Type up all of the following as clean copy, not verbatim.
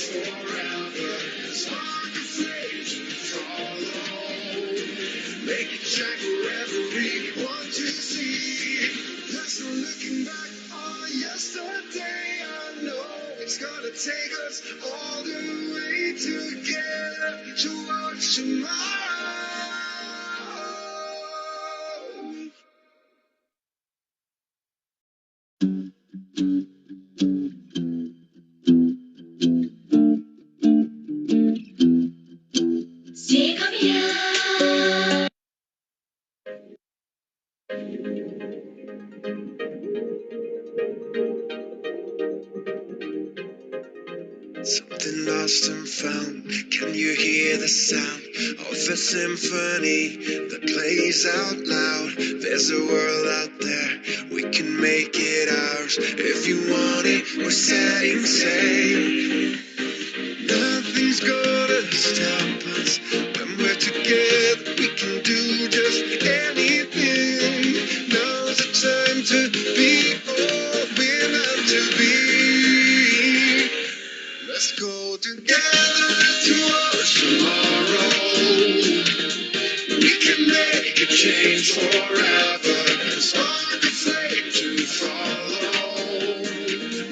forever. Spark a flame to follow. Make it shine for everyone to see. There's no looking back on yesterday. I know it's gonna take us all the way together towards tomorrow. Something lost and found. Can you hear the sound of a symphony that plays out loud? There's a world out there, we can make it ours. If you want it, we're setting sail. Nothing's gonna stop us. When we're together, we can do just anything. Now's the time to be all we're meant to be. Let's go together towards tomorrow. We can make a change forever. Spark a flame to follow.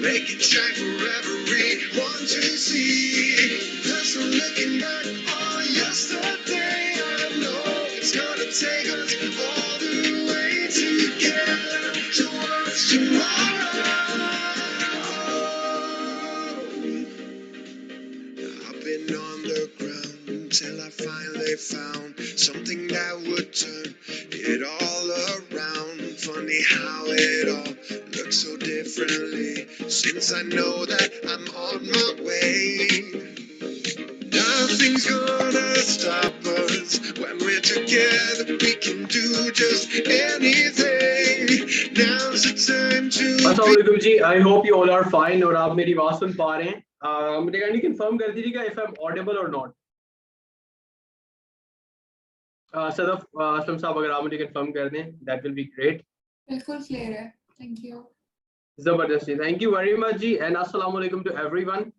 Make it shine for everyone to see. There's no looking back on yesterday. I know it's gonna take us all the way together towards tomorrow. I've been on the ground until I finally found something that would turn it all around. Funny how it all looks so differently since I know that I'm on my way. Nothing's gonna stop us. When we're together, we can do just anything. Now's the time to. अस्सलामुअलैकुम जी, I hope you all are fine और आप मेरी आवाज सुन पा रहे हैं. मुझे kindly confirm कर दीजिएगा if I'm audible or not. Sadaf Aslam साहब अगर आप मुझे कंफर्म कर दें that will be great. बिल्कुल क्लियर है, थैंक यू. जबरदस्ती, थैंक यू वेरी मच जी एंड अस्सलाम वालेकुम टू एवरीवन.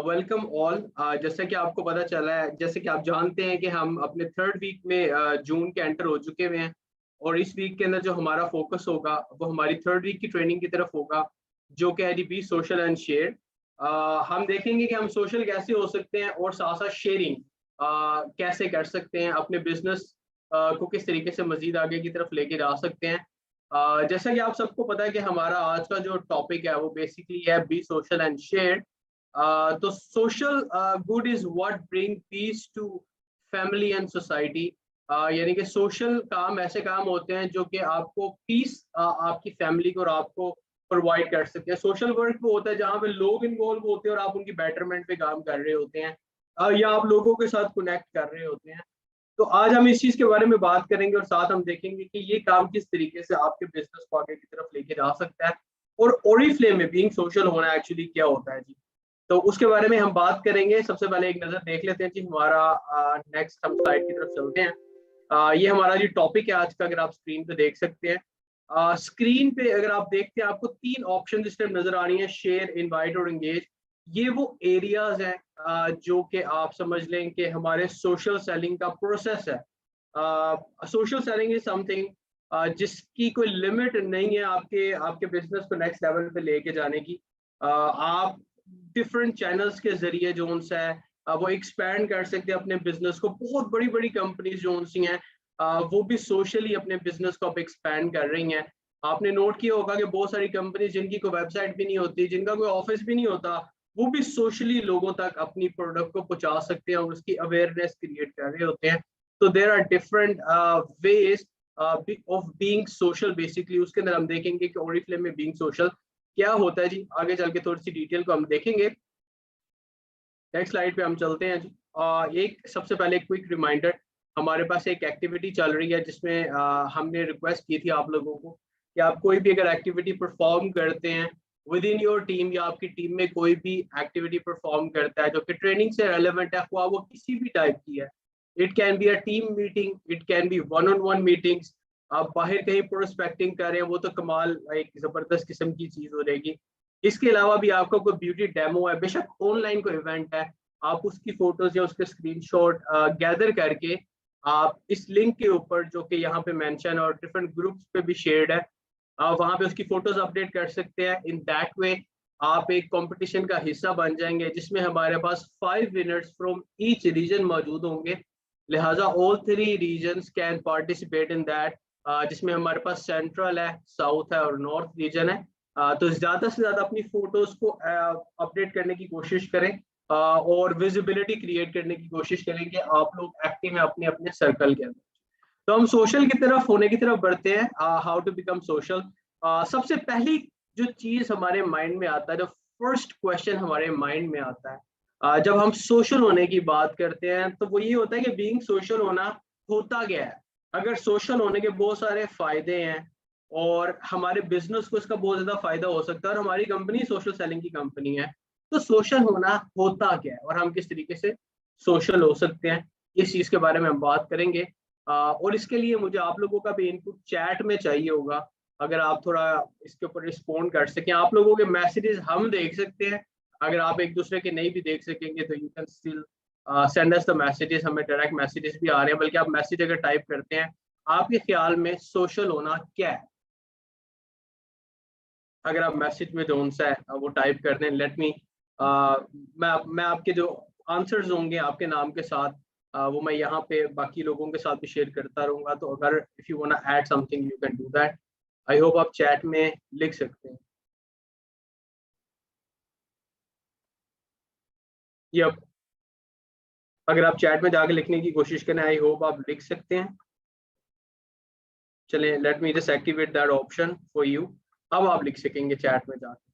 Welcome all. जैसे कि आपको पता चला है, जैसे कि आप जानते हैं कि हम अपने थर्ड वीक में जून के एंटर हो चुके हुए हैं और इस वीक के अंदर जो हमारा फोकस होगा वो हमारी थर्ड वीक की ट्रेनिंग की तरफ होगा जो कि है बी सोशल एंड शेयर. हम देखेंगे कि हम सोशल कैसे हो सकते हैं और साथ साथ शेयरिंग कैसे कर सकते हैं, अपने बिजनेस को किस तरीके से मजीद आगे की तरफ लेके जा सकते हैं. जैसा कि आप सबको पता है कि हमारा आज का जो टॉपिक है वो बेसिकली है बी सोशल एंड शेयर. तो social good is what bring peace to family and society. यानी कि सोशल काम ऐसे काम होते हैं जो कि आपको पीस आपकी फैमिली को और आपको प्रोवाइड कर सकते हैं. सोशल वर्क वो होता है जहाँ पे लोग इन्वॉल्व होते हैं और आप उनकी बेटरमेंट पे काम कर रहे होते हैं या आप लोगों के साथ कनेक्ट कर रहे होते हैं. तो आज हम इस चीज के बारे में बात करेंगे और साथ हम देखेंगे कि ये काम किस तरीके से आपके बिजनेस को आगे की तरफ लेके जा सकता है और ओरिफ्लेम में बीइंग सोशल होना एक्चुअली क्या होता है जी. तो उसके बारे में हम बात करेंगे. सबसे पहले एक नजर देख लेते हैं जी हमारा नेक्स्ट हम स्लाइड की तरफ चलते हैं. ये हमारा जो टॉपिक है आज का, अगर आप स्क्रीन पे देख सकते हैं. स्क्रीन पे अगर आप देखते हैं आपको तीन ऑप्शन इस टाइम नजर आ रही हैं, शेयर, इनवाइट और एंगेज. ये वो एरियाज हैं जो कि आप समझ लें कि हमारे सोशल सेलिंग का प्रोसेस है. सोशल सेलिंग इज समथिंग जिसकी कोई लिमिट नहीं है आपके आपके बिजनेस को नेक्स्ट लेवल पे लेके जाने की. आप डिफरेंट चैनल्स के जरिए जो उनसे है वो एक्सपैंड कर सकते हैं अपने बिजनेस को. बहुत बड़ी बड़ी कंपनीज जो उनसी हैं वो भी सोशली अपने बिजनेस को अब एक्सपैंड कर रही हैं. आपने नोट किया होगा कि बहुत सारी कंपनी जिनकी कोई वेबसाइट भी नहीं होती, जिनका कोई ऑफिस भी नहीं होता, वो भी सोशली लोगों तक अपनी प्रोडक्ट को पहुंचा सकते हैं और उसकी अवेयरनेस क्रिएट कर रहे होते हैं. तो there are different ways of being social. Basically उसके अंदर हम देखेंगे कि ओरिफ्लेम में बीइंग सोशल क्या होता है जी. आगे चल के थोड़ी सी डिटेल को हम देखेंगे. नेक्स्ट स्लाइड पे हम चलते हैं जी. एक सबसे पहले क्विक रिमाइंडर, हमारे पास एक एक्टिविटी चल रही है जिसमें हमने रिक्वेस्ट की थी आप लोगों को कि आप कोई भी अगर एक्टिविटी परफॉर्म करते हैं विद इन योर टीम या आपकी टीम में कोई भी एक्टिविटी परफॉर्म करता है जो कि ट्रेनिंग से रेलेवेंट है, वो किसी भी टाइप की है. It can be a team meeting, it can be one on one meetings. आप बाहर कहीं प्रोस्पेक्टिंग कर रहे हैं वो तो कमाल एक जबरदस्त किस्म की चीज हो जाएगी. इसके अलावा भी आपका कोई ब्यूटी डेमो है, बेशक ऑनलाइन कोई इवेंट है, आप उसकी फोटोज या उसके स्क्रीनशॉट गैदर करके आप इस लिंक के ऊपर जो कि यहाँ पे मेंशन और डिफरेंट ग्रुप्स पे भी शेयर्ड है, आप वहाँ पे उसकी फोटोज अपडेट कर सकते हैं। इन दैट वे आप एक कंपटीशन का हिस्सा बन जाएंगे जिसमें हमारे पास 5 विनर्स फ्रॉम ईच रीजन मौजूद होंगे। लिहाजा all 3 regions can participate in that, जिसमें हमारे पास सेंट्रल है, साउथ है और नॉर्थ रीजन है। तो ज़्यादा से ज़्यादा अपनी फोटोज को अपडेट करने की कोशिश करें और विजिबिलिटी क्रिएट करने की कोशिश करें कि आप लोग एक्टिव हैं अपने अपने सर्कल के अंदर। तो हम सोशल की तरफ होने की तरफ बढ़ते हैं। How to become social. सबसे पहली जो चीज हमारे माइंड में आता है, जो फर्स्ट क्वेश्चन हमारे माइंड में आता है जब हम सोशल होने की बात करते हैं, तो वो ये होता है कि बीइंग सोशल होना होता क्या है। अगर सोशल होने के बहुत सारे फायदे हैं और हमारे बिजनेस को इसका बहुत ज्यादा फायदा हो सकता है और हमारी कंपनी सोशल सेलिंग की कंपनी है, तो सोशल होना होता क्या है और हम किस तरीके से सोशल हो सकते हैं, इस चीज के बारे में हम बात करेंगे। और इसके लिए मुझे आप लोगों का भी इनपुट चैट में चाहिए होगा। अगर आप थोड़ा इसके ऊपर रिस्पॉन्ड कर सकें, आप लोगों के मैसेजेस हम देख सकते हैं, अगर आप एक दूसरे के नहीं भी देख सकेंगे तो you can still send us the messages. हमें डायरेक्ट मैसेजेस भी आ रहे हैं, बल्कि आप मैसेज अगर टाइप करते हैं, आपके ख्याल में सोशल होना क्या है, अगर आप मैसेज में जो सा है वो टाइप कर दें। लेट मी मैं आपके जो आंसर्स होंगे आपके नाम के साथ वो मैं यहाँ पे बाकी लोगों के साथ भी शेयर करता रहूंगा। तो अगर if you want to add something you can do that. I hope आप चैट में लिख सकते हैं। यप, अगर आप चैट में जाके लिखने की कोशिश करें, आई होप आप लिख सकते हैं। चलें, late me just activate that option for you. अब आप लिख सकेंगे चैट में जाके,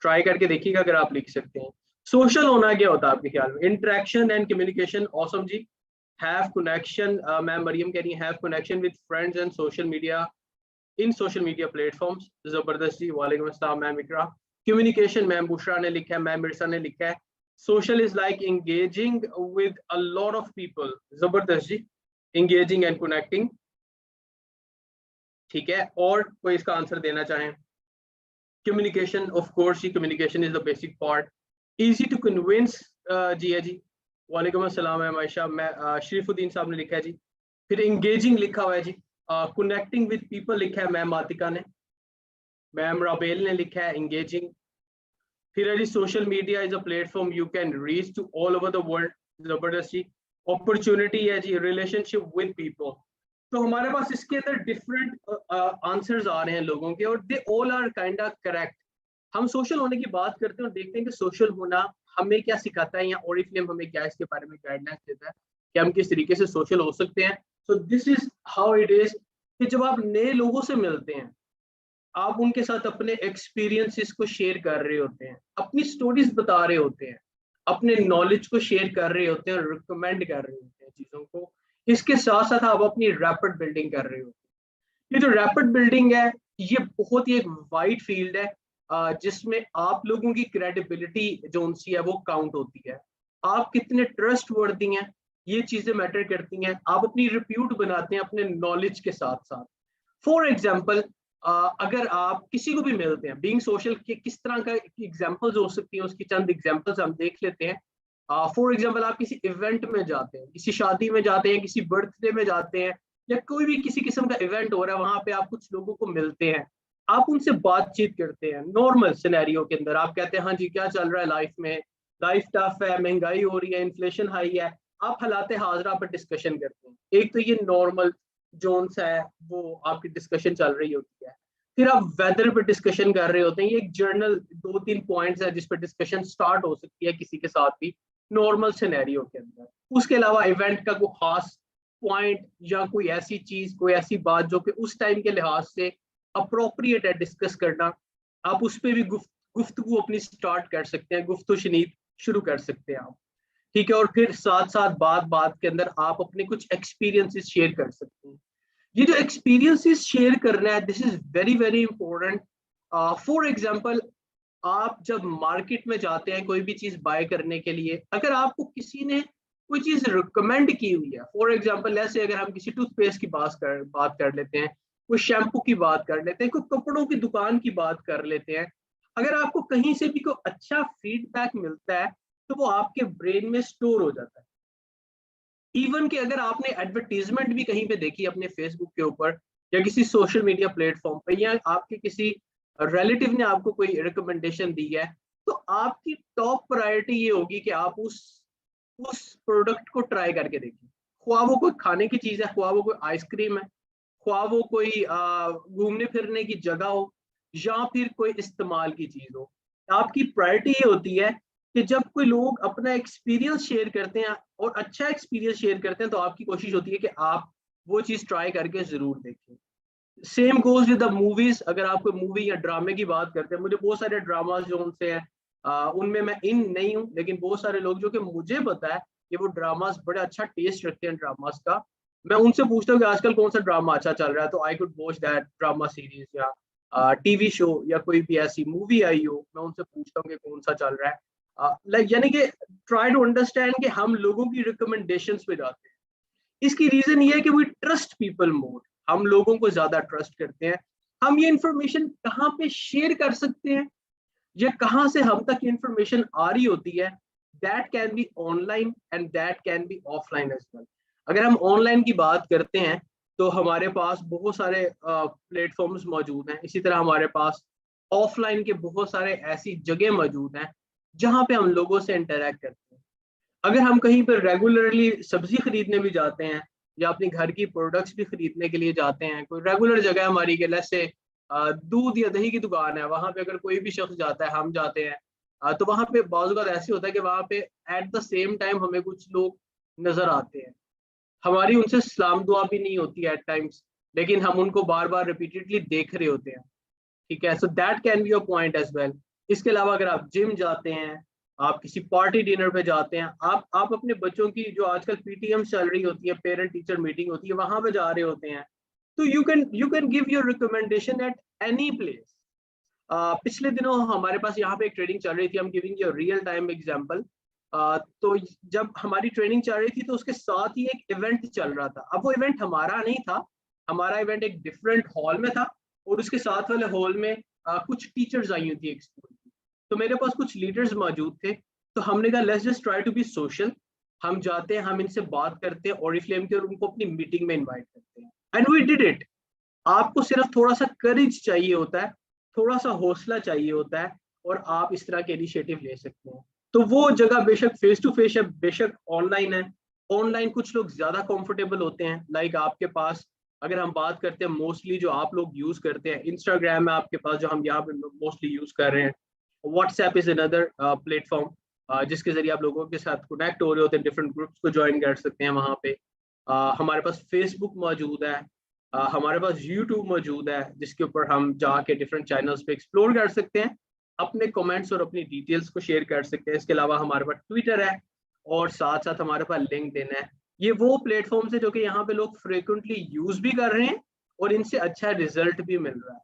ट्राई करके देखिएगा अगर आप लिख सकते हैं। सोशल होना क्या होता है आपके ख्याल में? Interaction and communication. ऑसम जी। हैव कनेक्शन, मैम मरियम कह रही है have connection with friends and social media in social media platforms. जबरदस्त जी, वालेकुम अस्सलाम ma'am Iqra. Communication ma'am Bushra ने लिखा है, मैम मिर्सा ने लिखा है social is like engaging with a lot of people. जबरदस्त जी, एंगेजिंग एंड कनेक्टिंग। ठीक है, और कोई इसका आंसर देना चाहें? Communication, of course, communication is the basic part. Easy to convince, जी है जी, वालेकुम अस्सलाम है आयशा। मैं शरीफुद्दीन साहब ने लिखा है जी। फिर एंगेजिंग लिखा हुआ है जी, कनेक्टिंग विद पीपल लिखा है मैम आतिका ने, मैम राबेल ने लिखा है एंगेजिंग। फिर है जी social media is a platform you can reach to all over the world. जबरदस्त जी। अपॉर्चुनिटी है जी, रिलेशनशिप विद पीपल। तो हमारे पास इसके अंदर डिफरेंट आंसर्स आ रहे हैं लोगों के और they all are kind of correct. हम सोशल होने की बात करते हैं और देखते हैं कि सोशल होना हमें क्या सिखाता है, या ओरिफ्लेम हमें क्या इसके बारे में गाइडलाइंस देता है कि हम किस तरीके से सोशल हो सकते हैं। So this is how it is कि जब आप नए लोगों से मिलते हैं, आप उनके साथ अपने एक्सपीरियंसेस को शेयर कर रहे होते हैं, अपनी स्टोरीज बता रहे होते हैं, अपने नॉलेज को शेयर कर रहे होते हैं और रिकमेंड कर रहे होते हैं चीज़ों को। इसके साथ साथ आप अपनी रैपिड बिल्डिंग कर रहे होते हैं। ये जो रैपिड बिल्डिंग है, ये बहुत ही एक वाइड फील्ड है जिसमें आप लोगों की क्रेडिबिलिटी जो उनसी है वो काउंट होती है। आप कितने ट्रस्ट वर्दी हैं, ये चीजें मैटर करती हैं। आप अपनी रिप्यूट बनाते हैं अपने नॉलेज के साथ साथ। फॉर एग्जाम्पल, अगर आप किसी को भी मिलते हैं, बीइंग सोशल के किस तरह का एग्जाम्पल्स हो सकती हैं, उसकी चंद एग्जाम्पल्स हम देख लेते हैं। फॉर एग्जाम्पल, आप किसी इवेंट में जाते हैं, किसी शादी में जाते हैं, किसी बर्थडे में जाते हैं, या कोई भी किसी किस्म का इवेंट हो रहा है, वहां पे आप कुछ लोगों को मिलते हैं, आप उनसे बातचीत करते हैं। नॉर्मल सिनेरियो के अंदर आप कहते हैं हाँ जी क्या चल रहा है लाइफ में, लाइफ टफ है, महंगाई हो रही है, इन्फ्लेशन हाई है, आप हालात हाजरा पर डिस्कशन करते हैं। एक तो ये नॉर्मल जोन्स है, वो आपकी डिस्कशन चल रही होती है। फिर आप वेदर पे डिस्कशन कर रहे होते हैं, ये एक जर्नल 2-3 पॉइंट्स है जिस पर डिस्कशन स्टार्ट हो सकती है किसी के साथ भी नॉर्मल सिनेरियो के अंदर। उसके अलावा इवेंट का कोई खास पॉइंट या कोई ऐसी चीज, कोई ऐसी बात जो कि उस टाइम के लिहाज से अप्रोप्रिएट है डिस्कस करना, आप उस पर भी गुफ्तगू अपनी स्टार्ट कर सकते हैं, गुफ्तगू शनीद शुरू कर सकते हैं आप। ठीक है, और फिर साथ साथ बात के अंदर आप अपने कुछ एक्सपीरियंसेस शेयर कर सकते हैं। ये जो एक्सपीरियंसेस शेयर करना है, this is very very important. For example, आप जब मार्केट में जाते हैं कोई भी चीज बाय करने के लिए, अगर आपको किसी ने कोई चीज रिकमेंड की हुई है, फॉर एग्जांपल ऐसे अगर हम किसी टूथपेस्ट की बात कर लेते हैं, कोई शैम्पू की बात कर लेते हैं, कोई कपड़ों की दुकान की बात कर लेते हैं। अगर आपको कहीं से भी कोई अच्छा फीडबैक मिलता है तो वो आपके ब्रेन में स्टोर हो जाता है। इवन कि अगर आपने एडवर्टीजमेंट भी कहीं पे देखी अपने फेसबुक के ऊपर या किसी सोशल मीडिया प्लेटफॉर्म पे, या आपके किसी रिलेटिव ने आपको कोई रिकमेंडेशन दी है, तो आपकी टॉप प्रायोरिटी ये होगी कि आप उस प्रोडक्ट को ट्राई करके देखिए। ख्वाह वो कोई खाने की चीज है, ख्वाह वो कोई आइसक्रीम है, ख्वाह वो कोई घूमने फिरने की जगह हो, या फिर कोई इस्तेमाल की चीज हो। आपकी प्रायोरिटी ये होती है कि जब कोई लोग अपना एक्सपीरियंस शेयर करते हैं और अच्छा एक्सपीरियंस शेयर करते हैं, तो आपकी कोशिश होती है कि आप वो चीज ट्राई करके जरूर देखें। Same goes with the movies. अगर आप कोई मूवी या ड्रामे की बात करते हैं, मुझे बहुत सारे ड्रामाज जो उनसे हैं उनमें मैं इन नहीं हूँ, लेकिन बहुत सारे लोग जो कि मुझे पता है कि वो ड्रामास बड़ा अच्छा टेस्ट रखते हैं ड्रामास का, मैं उनसे पूछता हूँ कि आजकल कौन सा ड्रामा अच्छा चल रहा है, तो I could watch that drama series या टीवी शो या कोई भी ऐसी मूवी आई हो, मैं उनसे पूछता हूँ कि कौन सा चल रहा है। लाइक यानी कि ट्राई टू अंडरस्टैंड कि हम लोगों की रिकमेंडेशंस पे जाते हैं। इसकी रीजन ये है कि वी ट्रस्ट पीपल मोर, हम लोगों को ज्यादा ट्रस्ट करते हैं। हम ये इंफॉर्मेशन कहाँ पे शेयर कर सकते हैं या कहाँ से हम तक इंफॉर्मेशन आ रही होती है, that can be online and that can be offline as well. अगर हम ऑनलाइन की बात करते हैं तो हमारे पास बहुत सारे प्लेटफॉर्म्स मौजूद हैं। इसी तरह हमारे पास ऑफलाइन के बहुत सारे ऐसी जगह मौजूद हैं जहाँ पे हम लोगों से इंटरेक्ट करते हैं। अगर हम कहीं पर रेगुलरली सब्जी खरीदने भी जाते हैं या अपने घर की प्रोडक्ट्स भी खरीदने के लिए जाते हैं, कोई रेगुलर जगह हमारी के जैसे दूध या दही की दुकान है, वहां पे अगर कोई भी शख्स जाता है, हम जाते हैं, तो वहां पे बाज़ औक़ात ऐसे होता है कि वहां पे एट द सेम टाइम हमें कुछ लोग नजर आते हैं। हमारी उनसे सलाम दुआ भी नहीं होती एट टाइम्स, लेकिन हम उनको बार बार रिपीटेडली देख रहे होते हैं। ठीक है, so that can be your point as well. इसके अलावा अगर आप जिम जाते हैं, आप किसी पार्टी डिनर पे जाते हैं, आप अपने बच्चों की जो आजकल पीटीएम चल रही होती है, पेरेंट टीचर मीटिंग होती है, वहां पे जा रहे होते हैं, तो you can give your recommendation at any place. पिछले दिनों हमारे पास यहाँ पे एक ट्रेनिंग चल रही थी, हम giving you real time example. तो जब हमारी ट्रेनिंग चल रही थी तो उसके साथ ही एक इवेंट चल रहा था। अब वो इवेंट हमारा नहीं था, हमारा इवेंट एक डिफरेंट हॉल में था, और उसके साथ वाले हॉल में कुछ टीचर्स आई हुई थी एक स्कूल की। तो मेरे पास कुछ लीडर्स मौजूद थे, तो हमने कहा let's just try to be social. हम जाते हैं, हम इनसे बात करते हैं ऑरिफ्लेम के, और उनको अपनी मीटिंग में इनवाइट करते हैं, एंड वी डिड इट। आपको सिर्फ थोड़ा सा करेज चाहिए होता है, थोड़ा सा हौसला चाहिए होता है, और आप इस तरह के इनिशिएटिव ले सकते हैं। तो वो जगह बेशक फेस टू फेस है, बेशक ऑनलाइन है। ऑनलाइन कुछ लोग ज्यादा कंफर्टेबल होते हैं, लाइक आपके पास अगर हम बात करते हैं मोस्टली जो आप लोग यूज करते हैं, इंस्टाग्राम है आपके पास जो हम यहाँ पे मोस्टली यूज कर रहे हैं। व्हाट्सएप इज अनदर प्लेटफॉर्म जिसके जरिए आप लोगों के साथ कनेक्ट हो रहे होते हैं, डिफरेंट ग्रुप्स को ज्वाइन कर सकते हैं वहाँ पे। हमारे पास फेसबुक मौजूद है, हमारे पास यूट्यूब मौजूद है, जिसके ऊपर हम जाके डिफरेंट चैनल्स पे एक्सप्लोर कर सकते हैं, अपने कमेंट्स और अपनी डिटेल्स को शेयर कर सकते हैं। इसके अलावा हमारे पास ट्विटर है, और साथ साथ हमारे पास लिंक्डइन है। ये वो प्लेटफॉर्म्स है जो कि यहाँ पे लोग फ्रिक्वेंटली यूज भी कर रहे हैं और इनसे अच्छा रिजल्ट भी मिल रहा है।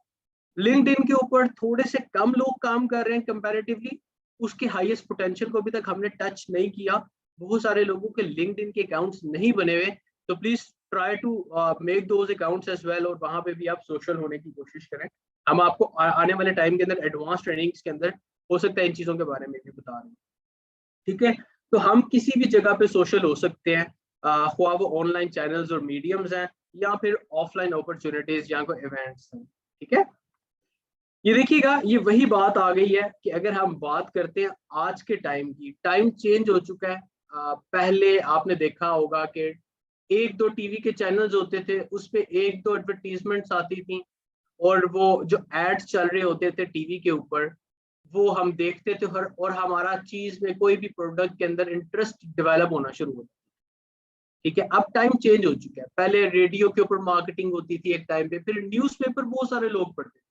लिंक्डइन के ऊपर थोड़े से कम लोग काम कर रहे हैं कंपैरेटिवली, उसके हाईएस्ट पोटेंशियल को अभी तक हमने टच नहीं किया। बहुत सारे लोगों के लिंक्डइन के अकाउंट्स नहीं बने हुए, तो please try to make those accounts as well, और वहां पे भी आप सोशल होने की कोशिश करें। हम आपको आने वाले टाइम के अंदर एडवांस ट्रेनिंग्स के अंदर हो सकता है इन चीजों के बारे में भी बता रहे हैं। ठीक है, तो हम किसी भी जगह पे सोशल हो सकते हैं, ख्वाह वो ऑनलाइन चैनल्स और मीडियम्स हैं या फिर ऑफलाइन अपॉर्चुनिटीज या कोई इवेंट्स हैं। ठीक है, ये देखिएगा, ये वही बात आ गई है कि अगर हम बात करते हैं आज के टाइम की, टाइम चेंज हो चुका है। पहले आपने देखा होगा कि एक दो टीवी के चैनल्स होते थे, उस पे एक दो एडवर्टीजमेंट्स आती थी, और वो जो एड्स चल रहे होते थे टीवी के ऊपर, वो हम देखते थे, और हमारा चीज में कोई भी प्रोडक्ट के अंदर इंटरेस्ट डेवलप होना शुरू होता। ठीक है, अब टाइम चेंज हो चुका है। पहले रेडियो के ऊपर मार्केटिंग होती थी एक टाइम पे, फिर न्यूज़पेपर बहुत सारे लोग पढ़ते थे।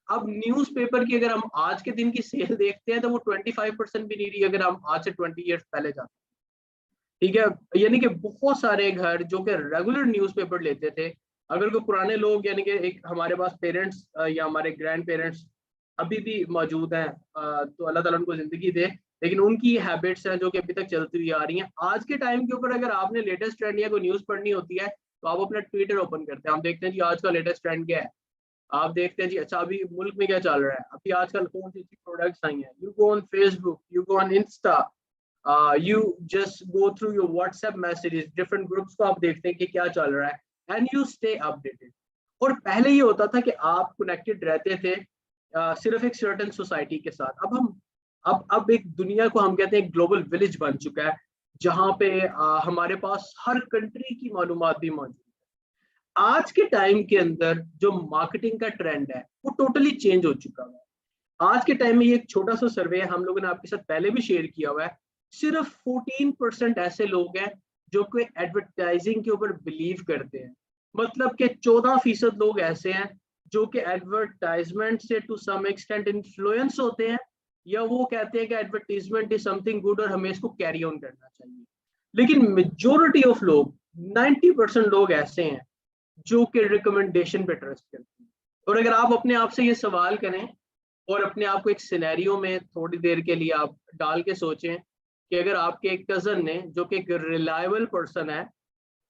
अब न्यूज़पेपर की अगर हम आज के दिन की सेल देखते हैं तो वो 25% भी नहीं रही अगर हम आज से 20 ईयर्स पहले जाते हैं। ठीक है, यानी कि बहुत सारे घर जो कि रेगुलर न्यूज़पेपर लेते थे, अगर कोई पुराने लोग यानी कि एक हमारे पास पेरेंट्स या हमारे ग्रैंड पेरेंट्स अभी भी मौजूद हैं, तो अल्लाह ताला उनको जिंदगी दे, लेकिन उनकी हैबिट्स हैं जो कि अभी तक चलती हुई आ रही हैं। आज के टाइम के ऊपर अगर आपने लेटेस्ट ट्रेंड या कोई न्यूज़ पढ़नी होती है, तो आप अपना ट्विटर ओपन करते हैं, हम देखते हैं जी आज का लेटेस्ट ट्रेंड क्या है। आप देखते हैं जी अच्छा अभी मुल्क में क्या चल रहा है, अभी आजकल कौन सी प्रोडक्ट्स आई हैं। You go on Facebook, you go on Insta, you just go through your WhatsApp messages, different groups को आप देखते हैं कि क्या चल रहा है एंड यू स्टे अपडेटेड। और पहले ये होता था कि आप कनेक्टेड रहते थे सिर्फ एक सर्टेन सोसाइटी के साथ। अब हम अब एक दुनिया को हम कहते हैं ग्लोबल विलेज बन चुका है, जहाँ पे हमारे पास हर कंट्री की मालूमात भी मौजूद है। आज के टाइम के अंदर जो मार्केटिंग का ट्रेंड है वो टोटली चेंज हो चुका है। आज के टाइम में ये एक छोटा सा सर्वे है, हम लोगों ने आपके साथ पहले भी शेयर किया हुआ है। सिर्फ 14% ऐसे लोग हैं जो कि एडवर्टाइजिंग के ऊपर बिलीव करते हैं। मतलब कि 14% लोग ऐसे हैं जो कि एडवर्टाइजमेंट से टू सम एक्सटेंट इन्फ्लुएंस होते हैं, या वो कहते हैं कि एडवर्टाइजमेंट इज समथिंग गुड और हमें इसको कैरी ऑन करना चाहिए। लेकिन मेजोरिटी ऑफ लोग, 90% लोग ऐसे हैं जो कि रिकमेंडेशन पे ट्रस्ट करते हैं। और अगर आप अपने आप से ये सवाल करें और अपने आप को एक सिनेरियो में थोड़ी देर के लिए आप डाल के सोचें कि अगर आपके एक कजन ने, जो कि एक रिलायबल पर्सन है,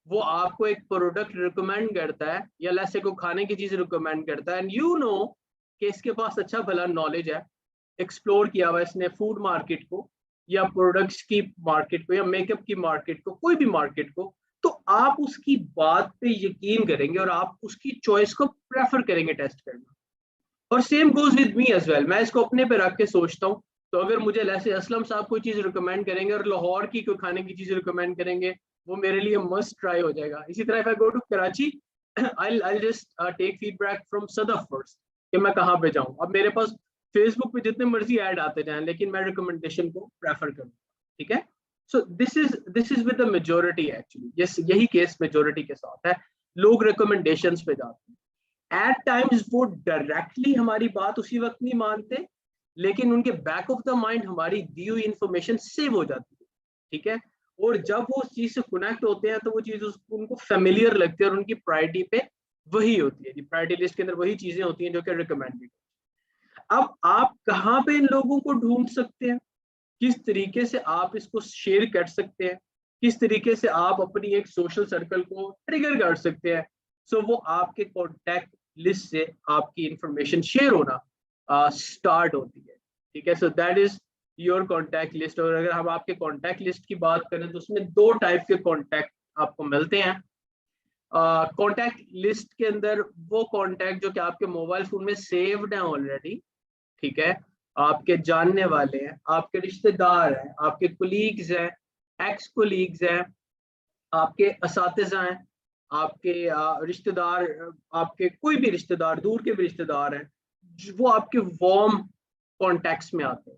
वो आपको एक प्रोडक्ट रिकमेंड करता है या लैसे को खाने की चीज रिकमेंड करता है एंड यू नो कि इसके पास अच्छा भला नॉलेज है, एक्सप्लोर किया हुआ इसने फूड मार्केट को या प्रोडक्ट्स की मार्केट को या मेकअप की मार्केट को, कोई भी मार्केट को, तो आप उसकी बात पे यकीन करेंगे और आप उसकी चॉइस को प्रेफर करेंगे टेस्ट करना। और same goes with me as well. मैं इसको अपने पे रख के सोचता हूँ, तो अगर मुझे जैसे असलम साहब कोई चीज रिकमेंड करेंगे और लाहौर की कोई खाने की चीज रिकमेंड करेंगे, वो मेरे लिए मस्ट ट्राई हो जाएगा। इसी तरह if I go to Karachi, I'll just take feedback from Sadaf first कि मैं कहाँ पे जाऊँ। अब मेरे पास फेसबुक पे जितने मर्जी ऐड आते जाएं, लेकिन मैं रिकमेंडेशन को प्रेफर करूँ। ठीक है, so this is with the majority actually. Yes, यही केस मेजोरिटी के साथ है, लोग रिकमेंडेशंस पे जाते हैं। एट टाइम्स वो डायरेक्टली हमारी बात उसी वक्त नहीं मानते, लेकिन उनके बैक ऑफ द माइंड हमारी दी हुई इंफॉर्मेशन सेव हो जाती है। ठीक है, और जब वो उस चीज से कनेक्ट होते हैं तो वो चीज उनको फेमिलियर लगती है और उनकी प्रायोरिटी पे वही होती है। प्रायोरिटी लिस्ट के अंदर वही चीजें होती हैं जो कि रिकमेंडेड। अब आप कहाँ पे इन लोगों को ढूंढ सकते हैं, किस तरीके से आप इसको शेयर कर सकते हैं, किस तरीके से आप अपनी एक सोशल सर्कल को ट्रिगर कर सकते हैं। सो वो आपके कॉन्टैक्ट लिस्ट से आपकी इंफॉर्मेशन शेयर होना स्टार्ट होती है। ठीक है, so that is your contact list. और अगर हम आपके कॉन्टैक्ट लिस्ट की बात करें तो उसमें 2 टाइप के कॉन्टैक्ट आपको मिलते हैं। कॉन्टैक्ट लिस्ट के अंदर वो कॉन्टैक्ट जो कि आपके मोबाइल फोन में सेव्ड हैं ऑलरेडी, ठीक है, आपके जानने वाले हैं, आपके रिश्तेदार हैं, आपके कोलीग्स हैं, एक्स कोलीग्स हैं, आपके असातिज़ा हैं, आपके रिश्तेदार, आपके कोई भी रिश्तेदार, दूर के भी रिश्तेदार हैं, वो आपके वार्म कॉन्टैक्ट्स में आते हैं।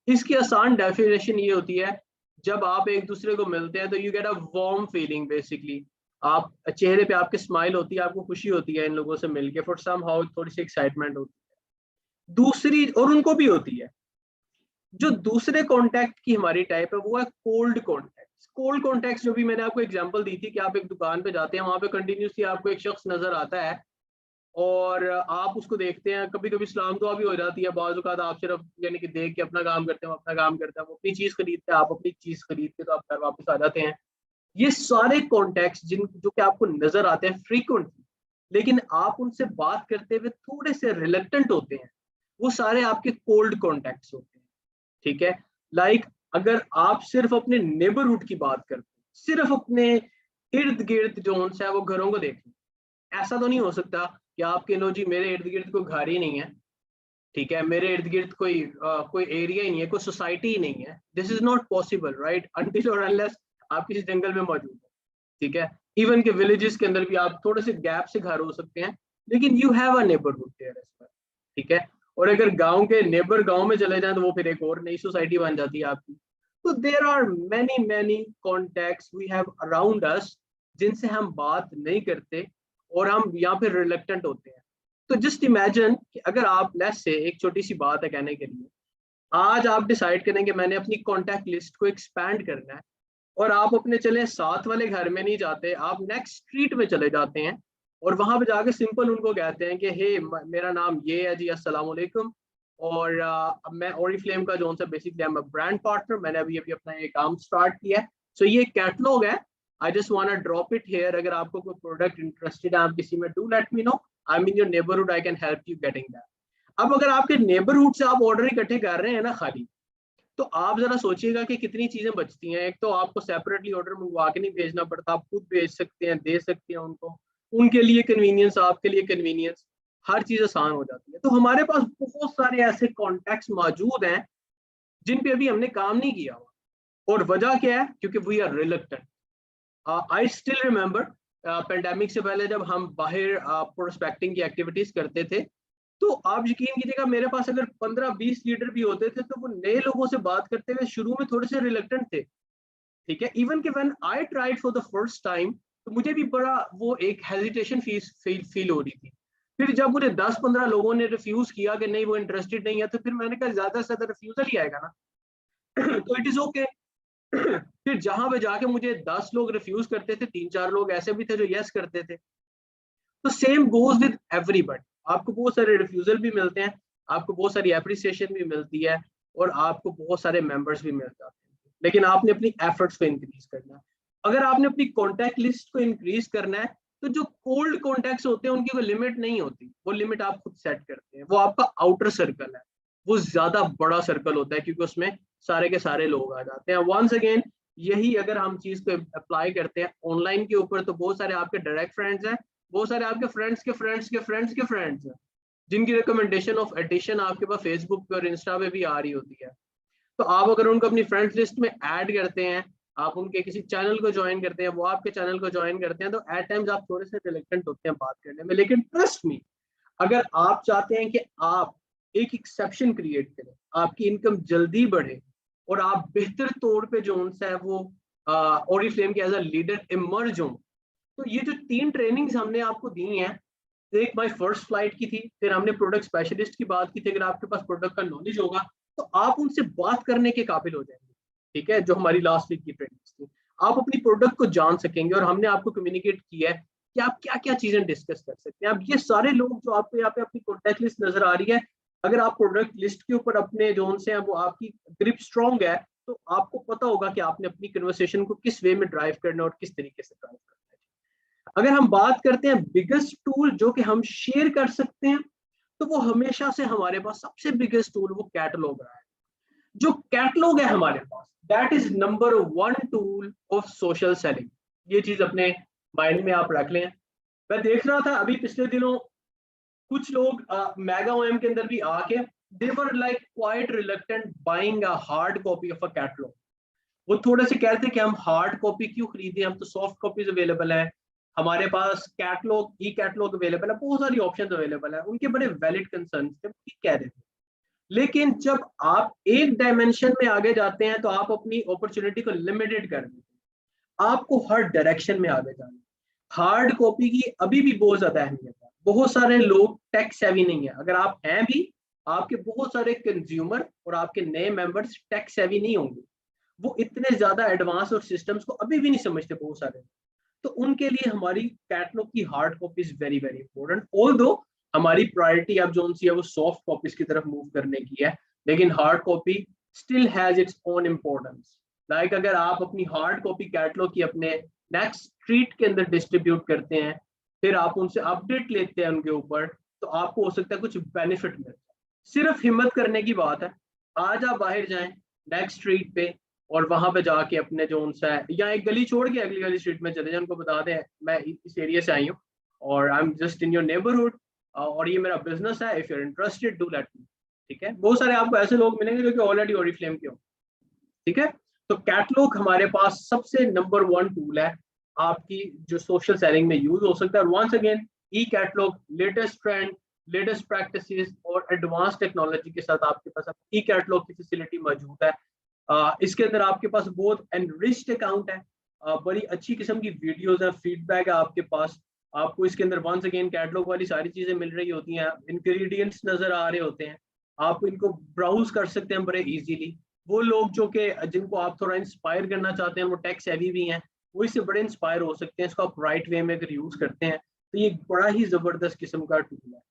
इसकी आसान डेफिनेशन ये होती है, जब आप एक दूसरे को मिलते हैं तो you get a warm feeling. Basically आप चेहरे पे आपके स्माइल होती है, आपको खुशी होती है इन लोगों से मिलके, फॉर सम हाउ थोड़ी सी एक्साइटमेंट होती है। दूसरी, और उनको भी होती है, जो दूसरे कॉन्टैक्ट की हमारी टाइप है वो है कोल्ड कॉन्टैक्ट। कोल्ड कॉन्टैक्ट जो भी मैंने आपको एग्जांपल दी थी कि आप एक दुकान पे जाते हैं, वहां पे कंटिन्यूसली आपको एक शख्स नजर आता है और आप उसको देखते हैं, कभी कभी सलाम दुआ भी हो जाती है, बाज़ औक़ात आप सिर्फ यानी कि देख के अपना काम करते हैं, अपना काम करते हैं, वो अपनी चीज खरीदते हैं, आप अपनी चीज खरीद के तो आप घर वापस आ जाते हैं। ये सारे कॉन्टैक्ट्स जो कि आपको नजर आते हैं फ्रीक्वेंटली, लेकिन आप उनसे बात करते हुए थोड़े से रिलेक्टेंट होते हैं, वो सारे आपके कोल्ड कॉन्टैक्ट्स होते हैं। ठीक है, लाइक अगर आप सिर्फ अपने नेबरहुड की बात करते हैं, सिर्फ अपने इर्द गिर्द जो उनसे है वो घरों को देखें, ऐसा तो नहीं हो सकता कि आपके लो जी मेरे इर्द गिर्द कोई घर ही नहीं है, ठीक है, मेरे इर्द गिर्द कोई एरिया ही नहीं है, कोई सोसाइटी ही नहीं है। This is not possible, right, until और अनलेस आप किसी जंगल में मौजूद है। ठीक है, इवन के विलेजेस के अंदर भी आप थोड़े से गैप से घर हो सकते हैं, लेकिन you have a neighbourhood there as well. ठीक है, और अगर गांव के नेबर गांव में चले जाएं तो वो फिर एक और नई सोसाइटी बन जाती है आपकी। तो there are many many contacts we have around us जिनसे हम बात नहीं करते और हम यहाँ पे रिलेक्टेंट होते हैं। तो जस्ट इमेजिन कि अगर आप, लेट्स से, एक छोटी सी बात है कहने के लिए, आज आप डिसाइड करें कि मैंने अपनी कॉन्टैक्ट लिस्ट को एक्सपैंड करना है और आप अपने चले साथ वाले घर में नहीं जाते, आप नेक्स्ट स्ट्रीट में चले जाते हैं और वहां पे जाके सिंपल उनको कहते हैं कि हे मेरा नाम ये है जी, अस्सलाम वालेकुम, और मैं ओरिफ्लेम का जो सा बेसिकली मैं ब्रांड पार्टनर, मैंने अभी अभी अपना ये काम स्टार्ट किया है। सो ये कैटलॉग है I just want to drop it here. अगर आपको कोई प्रोडक्ट इंटरेस्टेड है आप किसी में, do let me know, I mean your neighbourhood, I can help you getting that. अब अगर आपके नेबरहुड से आप ऑर्डर इकट्ठे कर रहे हैं ना खाली, तो आप जरा सोचिएगा कि कितनी चीजें बचती हैं। एक तो आपको सेपरेटली ऑर्डर मंगवा के नहीं भेजना पड़ता, आप खुद भेज सकते हैं, दे सकते हैं उनको, उनके लिए कन्वीनियंस, आपके लिए कन्वीनियंस, हर चीज आसान हो जाती है। तो हमारे पास बहुत सारे ऐसे कॉन्टैक्ट्स मौजूद हैं जिन पे अभी हमने काम नहीं किया हुआ। और वजह क्या है? क्योंकि we are reluctant. I still remember pandemic से पहले जब हम बाहर प्रोस्पेक्टिंग की एक्टिविटीज करते थे, तो आप यकीन कीजिएगा मेरे पास अगर 15-20 लीडर भी होते थे तो वो नए लोगों से बात करते हुए शुरू में थोड़े से रिलक्टेंट थे, ठीक है। इवन कि when I tried for the first time, तो मुझे भी बड़ा वो एक हेजिटेशन फील हो रही थी। फिर जब मुझे 10-15 लोगों ने रिफ्यूज किया कि नहीं वो इंटरेस्टेड नहीं है, तो फिर मैंने कहा ज्यादा से ज्यादा रिफ्यूजल ही आएगा ना तो इट इज ओके। फिर जहां पे जाके मुझे 10 लोग रिफ्यूज करते थे, 3-4 लोग ऐसे भी थे जो यस करते थे। तो सेम गोज विद एवरीबडी। आपको बहुत सारे रिफ्यूजल भी मिलते हैं, आपको बहुत सारी एप्रिसिएशन भी मिलती है, और आपको बहुत सारे मेंबर्स भी मिल जाते हैं, लेकिन आपने अपनी एफर्ट्स को इंक्रीज करना है। अगर आपने अपनी कॉन्टैक्ट लिस्ट को इंक्रीज करना है, तो जो कोल्ड कॉन्टैक्ट्स होते हैं उनकी कोई लिमिट नहीं होती, वो लिमिट आप खुद सेट करते हैं। वो आपका आउटर सर्कल है, वो ज्यादा बड़ा सर्कल होता है क्योंकि उसमें सारे के सारे लोग आ जाते हैं। वंस अगेन यही अगर हम चीज को अप्लाई करते हैं ऑनलाइन के ऊपर, तो बहुत सारे आपके डायरेक्ट फ्रेंड्स हैं, बहुत सारे आपके फ्रेंड्स के फ्रेंड्स के फ्रेंड्स के फ्रेंड्स हैं, जिनकी रिकमेंडेशन ऑफ एडिशन आपके पास फेसबुक पे और इंस्टा पे भी आ रही होती है। तो आप अगर उनको अपनी फ्रेंड्स लिस्ट में ऐड करते हैं, आप उनके किसी चैनल को ज्वाइन करते हैं, वो आपके चैनल को ज्वाइन करते हैं, तो एट टाइम्स आप थोड़े से रिलेक्टेंट होते हैं बात करने में। लेकिन ट्रस्ट मी, अगर आप चाहते हैं कि आप एक एक्सेप्शन क्रिएट करें, आपकी इनकम जल्दी बढ़े, और आप बेहतर तौर पे जो उनसे है वो ओरिफ्लेम के एज अ लीडर इमर्ज हो, तो ये जो 3 ट्रेनिंग्स हमने आपको दी हैं, एक माई फर्स्ट फ्लाइट की थी, फिर हमने प्रोडक्ट स्पेशलिस्ट की बात की थी। अगर आपके पास प्रोडक्ट का नॉलेज होगा तो आप उनसे बात करने के काबिल हो जाएंगे, ठीक है। जो हमारी लास्ट वीक की ट्रेनिंग्स थी, आप अपनी प्रोडक्ट को जान सकेंगे, और हमने आपको कम्युनिकेट किया है कि आप क्या क्या चीजें डिस्कस कर सकते हैं। अब ये सारे लोग जो आपको यहाँ पे अपनी कॉन्टैक्ट लिस्ट नजर आ रही है, अगर आप प्रोडक्ट लिस्ट के ऊपर अपने जो उनसे हैं वो आपकी ग्रिप स्ट्रॉन्ग है, तो आपको पता होगा कि आपने अपनी कन्वर्सेशन को किस वे में ड्राइव करना है और किस तरीके से ड्राइव करना है। अगर हम बात करते हैं बिगेस्ट टूल जो कि हम शेयर कर सकते हैं, तो वो हमेशा से हमारे पास सबसे बिगेस्ट टूल वो कैटलॉग रहा है। जो कैटलॉग है हमारे पास, that is number 1 tool of social selling. ये चीज अपने माइंड में आप रख लें। मैं देख रहा था अभी पिछले दिनों कुछ लोग मेगा ओएम के अंदर भी आके they were like quite reluctant buying a hard copy of a catalogue. वो थोड़े से कहते हैं कि हम हार्ड कॉपी क्यों खरीदें, हम तो सॉफ्ट कॉपीज अवेलेबल है, हमारे पास कैटलॉग, ई कैटलॉग अवेलेबल है, बहुत सारी ऑप्शंस अवेलेबल है। उनके बड़े वैलिड कंसर्न थे, ठीक कह रहे थे। लेकिन जब आप एक डायमेंशन में आगे जाते हैं तो आप अपनी अपॉर्चुनिटी को लिमिटेड कर देते हैं। आपको हर डायरेक्शन में आगे जाना है। हार्ड कॉपी की अभी भी बहुत ज्यादा अहमियत है। बहुत सारे लोग टेक सेवी नहीं है। अगर आप हैं भी, आपके बहुत सारे कंज्यूमर और आपके नए मेंबर्स टेक सेवी नहीं होंगे, वो इतने ज्यादा एडवांस और सिस्टम्स को अभी भी नहीं समझते बहुत सारे। तो उनके लिए हमारी कैटलॉग की hard copy is very very important. Although हमारी प्रायोरिटी अब जो है वो सॉफ्ट कॉपीज की तरफ मूव करने की है, लेकिन hard copy still has its own importance. Like अगर आप अपनी हार्ड कॉपी कैटलॉग की अपने नेक्स्ट स्ट्रीट के अंदर डिस्ट्रीब्यूट करते हैं, फिर आप उनसे अपडेट लेते हैं उनके ऊपर, तो आपको हो सकता है कुछ बेनिफिट मिलता है। सिर्फ हिम्मत करने की बात है। आज आप बाहर जाएं नेक्स्ट स्ट्रीट पे, और वहां पे जाके अपने जो उनसे है, या एक गली छोड़ के अगली गली स्ट्रीट में चले जाए, उनको बता दें मैं इस एरिया से आई हूँ और I am just in your neighbourhood, और ये मेरा बिजनेस है, if you are interested do let me. ठीक है, बहुत सारे आपको ऐसे लोग मिलेंगे जो कि ऑलरेडी ओरिफ्लेम के हो। ठीक है, तो कैटलॉग हमारे पास सबसे नंबर 1 टूल है आपकी जो सोशल सेलिंग में यूज हो सकता है। और once again e catalogue latest trend, latest practices और एडवांस टेक्नोलॉजी के साथ आपके पास ई कैटलॉग की फैसिलिटी मौजूद है। इसके अंदर आपके पास बहुत एनरिच्ड अकाउंट है, बड़ी अच्छी किस्म की वीडियोस है, फीडबैक है आपके पास। आपको इसके अंदर वंस अगेन कैटलॉग वाली सारी चीजें मिल रही होती हैं, इंग्रेडिएंट्स नजर आ रहे होते हैं, आप इनको ब्राउज कर सकते हैं बड़े इजीली। वो लोग जो कि जिनको आप थोड़ा इंस्पायर करना चाहते हैं, वो टेक सेवी भी हैं, वो इससे बड़े इंस्पायर हो सकते हैं। इसको आप राइट वे में अगर यूज करते हैं तो ये बड़ा ही जबरदस्त किस्म का टूल है।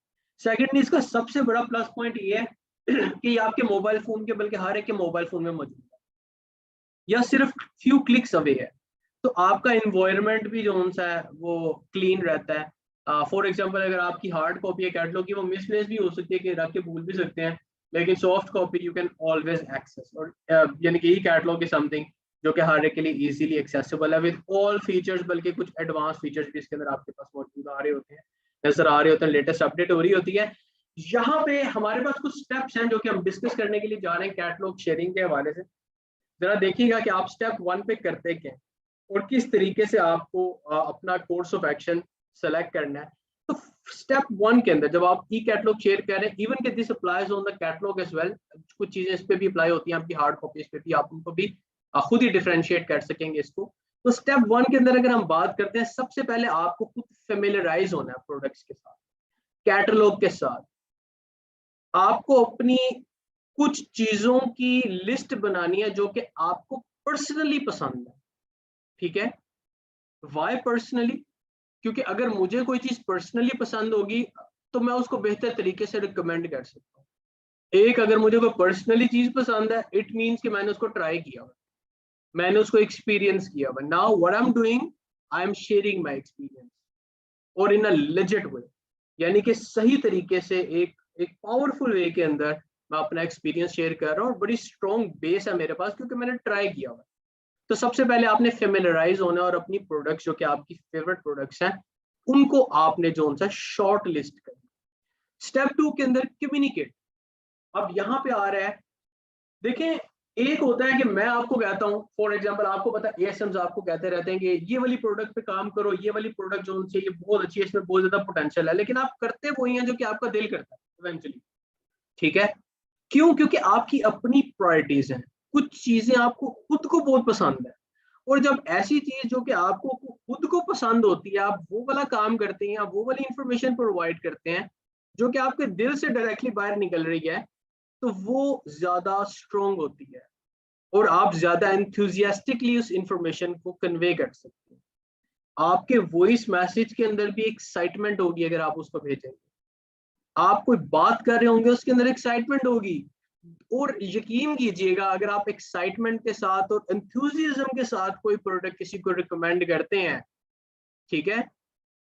सेकेंडली इसका सबसे बड़ा प्लस पॉइंट ये है कि ये आपके मोबाइल फोन के, बल्कि हर एक के मोबाइल फोन में मौजूद है, या सिर्फ फ्यू क्लिक्स अवे है। तो आपका इन्वायरमेंट भी जो सा है वो क्लीन रहता है। फॉर एग्जांपल अगर आपकी हार्ड कॉपी है कैटलॉग की, वो मिसप्लेस भी हो सकती है कि रख के भूल भी सकते हैं, लेकिन soft copy you can always access. और यानी कि ई कैटलॉग इज समथिंग जो कि हर एक के लिए इजीली एक्सेसिबल है विद ऑल फीचर्स, बल्कि कुछ एडवांस फीचर्स भी इसके अंदर आपके पास मौजूद आ रहे होते हैं, नजर आ रहे होते हैं, लेटेस्ट अपडेट हो रही होती है। यहाँ पे हमारे पास कुछ स्टेप्स हैं जो कि हम डिस्कस करने के लिए जा रहे हैं कैटलॉग शेयरिंग के हवाले से। जरा देखिएगा कि आप स्टेप 1 पे करते क्या हैं और किस तरीके से आपको अपना कोर्स ऑफ एक्शन सेलेक्ट करना है। तो स्टेप 1 के अंदर जब आप ई कैटलॉग शेयर कर रहे हैं, इवन के this applies on the catalogue as well, कुछ चीजें इस पे भी अप्लाई होती हैं आपकी हार्ड कॉपीज पे भी, आप उनको भी खुद ही डिफरेंशिएट कर सकेंगे इसको। तो स्टेप 1 के अंदर अगर हम बात करते हैं, सबसे पहले आपको खुद फेमिलियराइज होना है प्रोडक्ट्स के साथ, कैटलॉग के साथ। आपको अपनी कुछ चीजों की लिस्ट बनानी है जो कि आपको पर्सनली पसंद है, ठीक है। Why personally? क्योंकि अगर मुझे कोई चीज पर्सनली पसंद होगी तो मैं उसको बेहतर तरीके से रिकमेंड कर सकता हूँ। एक, अगर मुझे कोई पर्सनली चीज पसंद है, इट मीन्स कि मैंने उसको ट्राई किया हुआ, मैंने उसको एक्सपीरियंस किया हुआ। Now what I am doing, I am sharing my experience और इन अ लेजिट वे, यानी कि सही तरीके से एक पावरफुल वे के अंदर मैं अपना एक्सपीरियंस शेयर कर रहा हूँ और बड़ी स्ट्रॉन्ग बेस है मेरे पास क्योंकि मैंने ट्राई किया हुआ। तो सबसे पहले आपने फेमिलियराइज होना और अपनी प्रोडक्ट्स जो कि आपकी फेवरेट प्रोडक्ट्स हैं उनको आपने जो सा शॉर्ट लिस्ट करना। स्टेप 2 के अंदर कम्युनिकेट। अब यहाँ पे आ रहा है, देखें, एक होता है कि मैं आपको कहता हूँ, फॉर एग्जांपल आपको पता है एएसएम्स आपको कहते रहते हैं कि ये वाली प्रोडक्ट पे काम करो, ये वाली प्रोडक्ट जो उनसे ये बहुत अच्छी है, इसमें बहुत ज्यादा पोटेंशियल है, लेकिन आप करते वही हैं जो कि आपका दिल करता है इवेंचुअली, ठीक है। क्यों? क्योंकि आपकी अपनी प्रायोरिटीज हैं, कुछ चीजें आपको खुद को बहुत पसंद है, और जब ऐसी चीज जो कि आपको खुद को पसंद होती है, आप वो वाला काम करते हैं, आप वो वाली इंफॉर्मेशन प्रोवाइड करते हैं जो कि आपके दिल से डायरेक्टली बाहर निकल रही है, तो वो ज्यादा स्ट्रोंग होती है और आप ज्यादा एंथुजियास्टिकली उस इंफॉर्मेशन को कन्वे कर सकते हैं। आपके वॉइस मैसेज के अंदर भी एक्साइटमेंट होगी अगर आप उसको भेजेंगे, आप कोई बात कर रहे होंगे उसके अंदर एक्साइटमेंट होगी। और यकीन कीजिएगा, अगर आप एक्साइटमेंट के साथ और एंथुसियाज्म के साथ कोई प्रोडक्ट किसी को रिकमेंड करते हैं, ठीक है,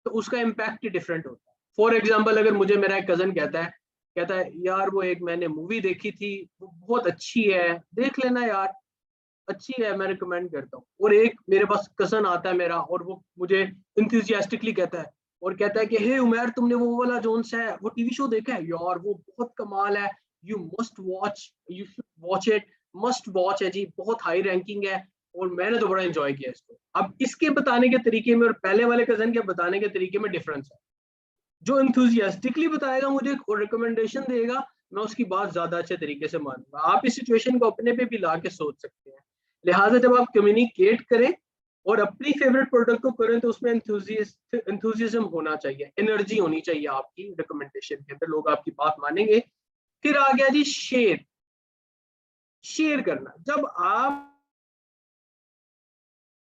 तो उसका इम्पैक्ट ही डिफरेंट होता है। फॉर एग्जांपल, अगर मुझे मेरा एक कजन कहता है यार वो एक मैंने मूवी देखी थी, वो बहुत अच्छी है, देख लेना यार, अच्छी है, मैं रिकमेंड करता हूँ। और एक मेरे पास कजन आता है मेरा और वो मुझे इंथुजियास्टिकली कहता है और कहता है कि हे उमर, तुमने वो वाला जोन्स है वो टीवी शो देखा है यार, वो बहुत कमाल है, you must watch, you should watch it, must watch है जी, बहुत हाई रैंकिंग है और मैंने तो बड़ा एंजॉय किया इसको। अब इसके बताने के तरीके में और पहले वाले कजन के बताने के तरीके में डिफरेंस है। जो इंथुजियास्टिकली बताएगा मुझे और रिकमेंडेशन देगा, मैं उसकी बात ज्यादा अच्छे तरीके से मानूंगा। आप इस सिचुएशन को अपने पे भी ला के सोच सकते हैं। लिहाजा जब आप कम्युनिकेट करें और अपनी फेवरेट प्रोडक्ट को करें तो उसमें एंथुजियाज्म होना चाहिए, एनर्जी होनी चाहिए आपकी रिकमेंडेशन के अंदर, लोग आपकी बात मानेंगे। फिर आ गया जी शेयर करना। जब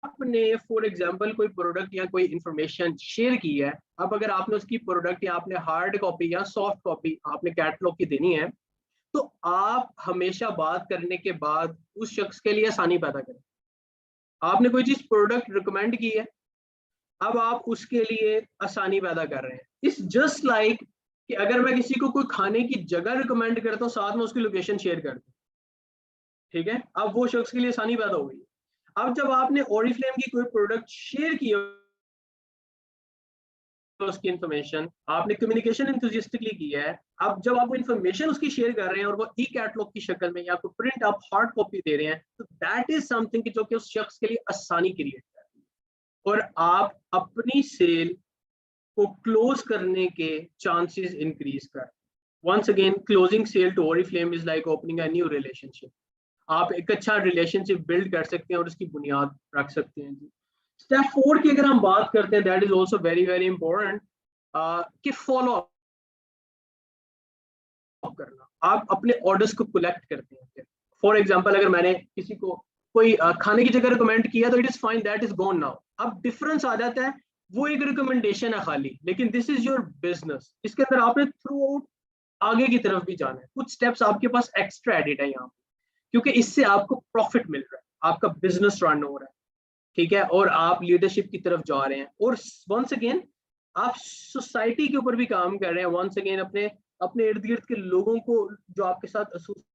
आपने फॉर एग्जांपल कोई प्रोडक्ट या कोई इंफॉर्मेशन शेयर की है, अब अगर आपने उसकी प्रोडक्ट या आपने हार्ड कॉपी या सॉफ्ट कॉपी आपने कैटलॉग की देनी है, तो आप हमेशा बात करने के बाद उस शख्स के लिए आसानी पैदा करें। आपने कोई चीज प्रोडक्ट रिकमेंड की है, अब आप उसके लिए आसानी पैदा कर रहे हैं। इट्स जस्ट लाइक कि अगर मैं किसी को कोई खाने की जगह रिकमेंड करता हूँ, साथ में उसकी लोकेशन शेयर करता हूँ, ठीक है, अब वो शख्स के लिए आसानी पैदा हो गई। अब जब आपने ओरिफ्लेम की कोई प्रोडक्ट शेयर की उसकी इंफॉर्मेशन आपने कम्युनिकेशन एंथुसियास्टिकली की है, अब जब आप वो इंफॉर्मेशन उसकी शेयर कर रहे हैं और वो ई कैटलॉग की शक्ल में या कोई प्रिंट आप हार्ड कॉपी दे रहे हैं, तो दैट इज समथिंग जो कि उस शख्स के लिए आसानी क्रिएट करती है और आप अपनी सेल को क्लोज करने के चांसेस इंक्रीज कर। Once again, closing sale to Oriflame is like opening a new relationship. आप एक अच्छा रिलेशनशिप बिल्ड कर सकते हैं और उसकी बुनियाद रख सकते हैं जी। स्टेप 4 की अगर हम बात करते हैं, that is also very very important, कि फॉलो अप करना। आप अपने ऑर्डर्स को कलेक्ट करते हैं। फॉर एग्जांपल, अगर मैंने किसी को कोई खाने की जगह रिकमेंड किया तो it is fine, that is gone now. अब डिफरेंस आ जाता है, वो एक रिकमेंडेशन है खाली, लेकिन दिस इज योर बिजनेस, इसके अंदर आपने थ्रू आउट आगे की तरफ भी जाना है। कुछ स्टेप्स आपके पास एक्स्ट्रा एडिट है यहाँ, क्योंकि इससे आपको प्रॉफिट मिल रहा है, आपका बिजनेस रन हो रहा है, ठीक है, और आप लीडरशिप की तरफ जा रहे हैं, और वंस अगेन आप सोसाइटी के ऊपर भी काम कर रहे हैं, वंस अगेन अपने अपने इर्द गिर्द के लोगों को जो आपके साथ एसोसिएटेड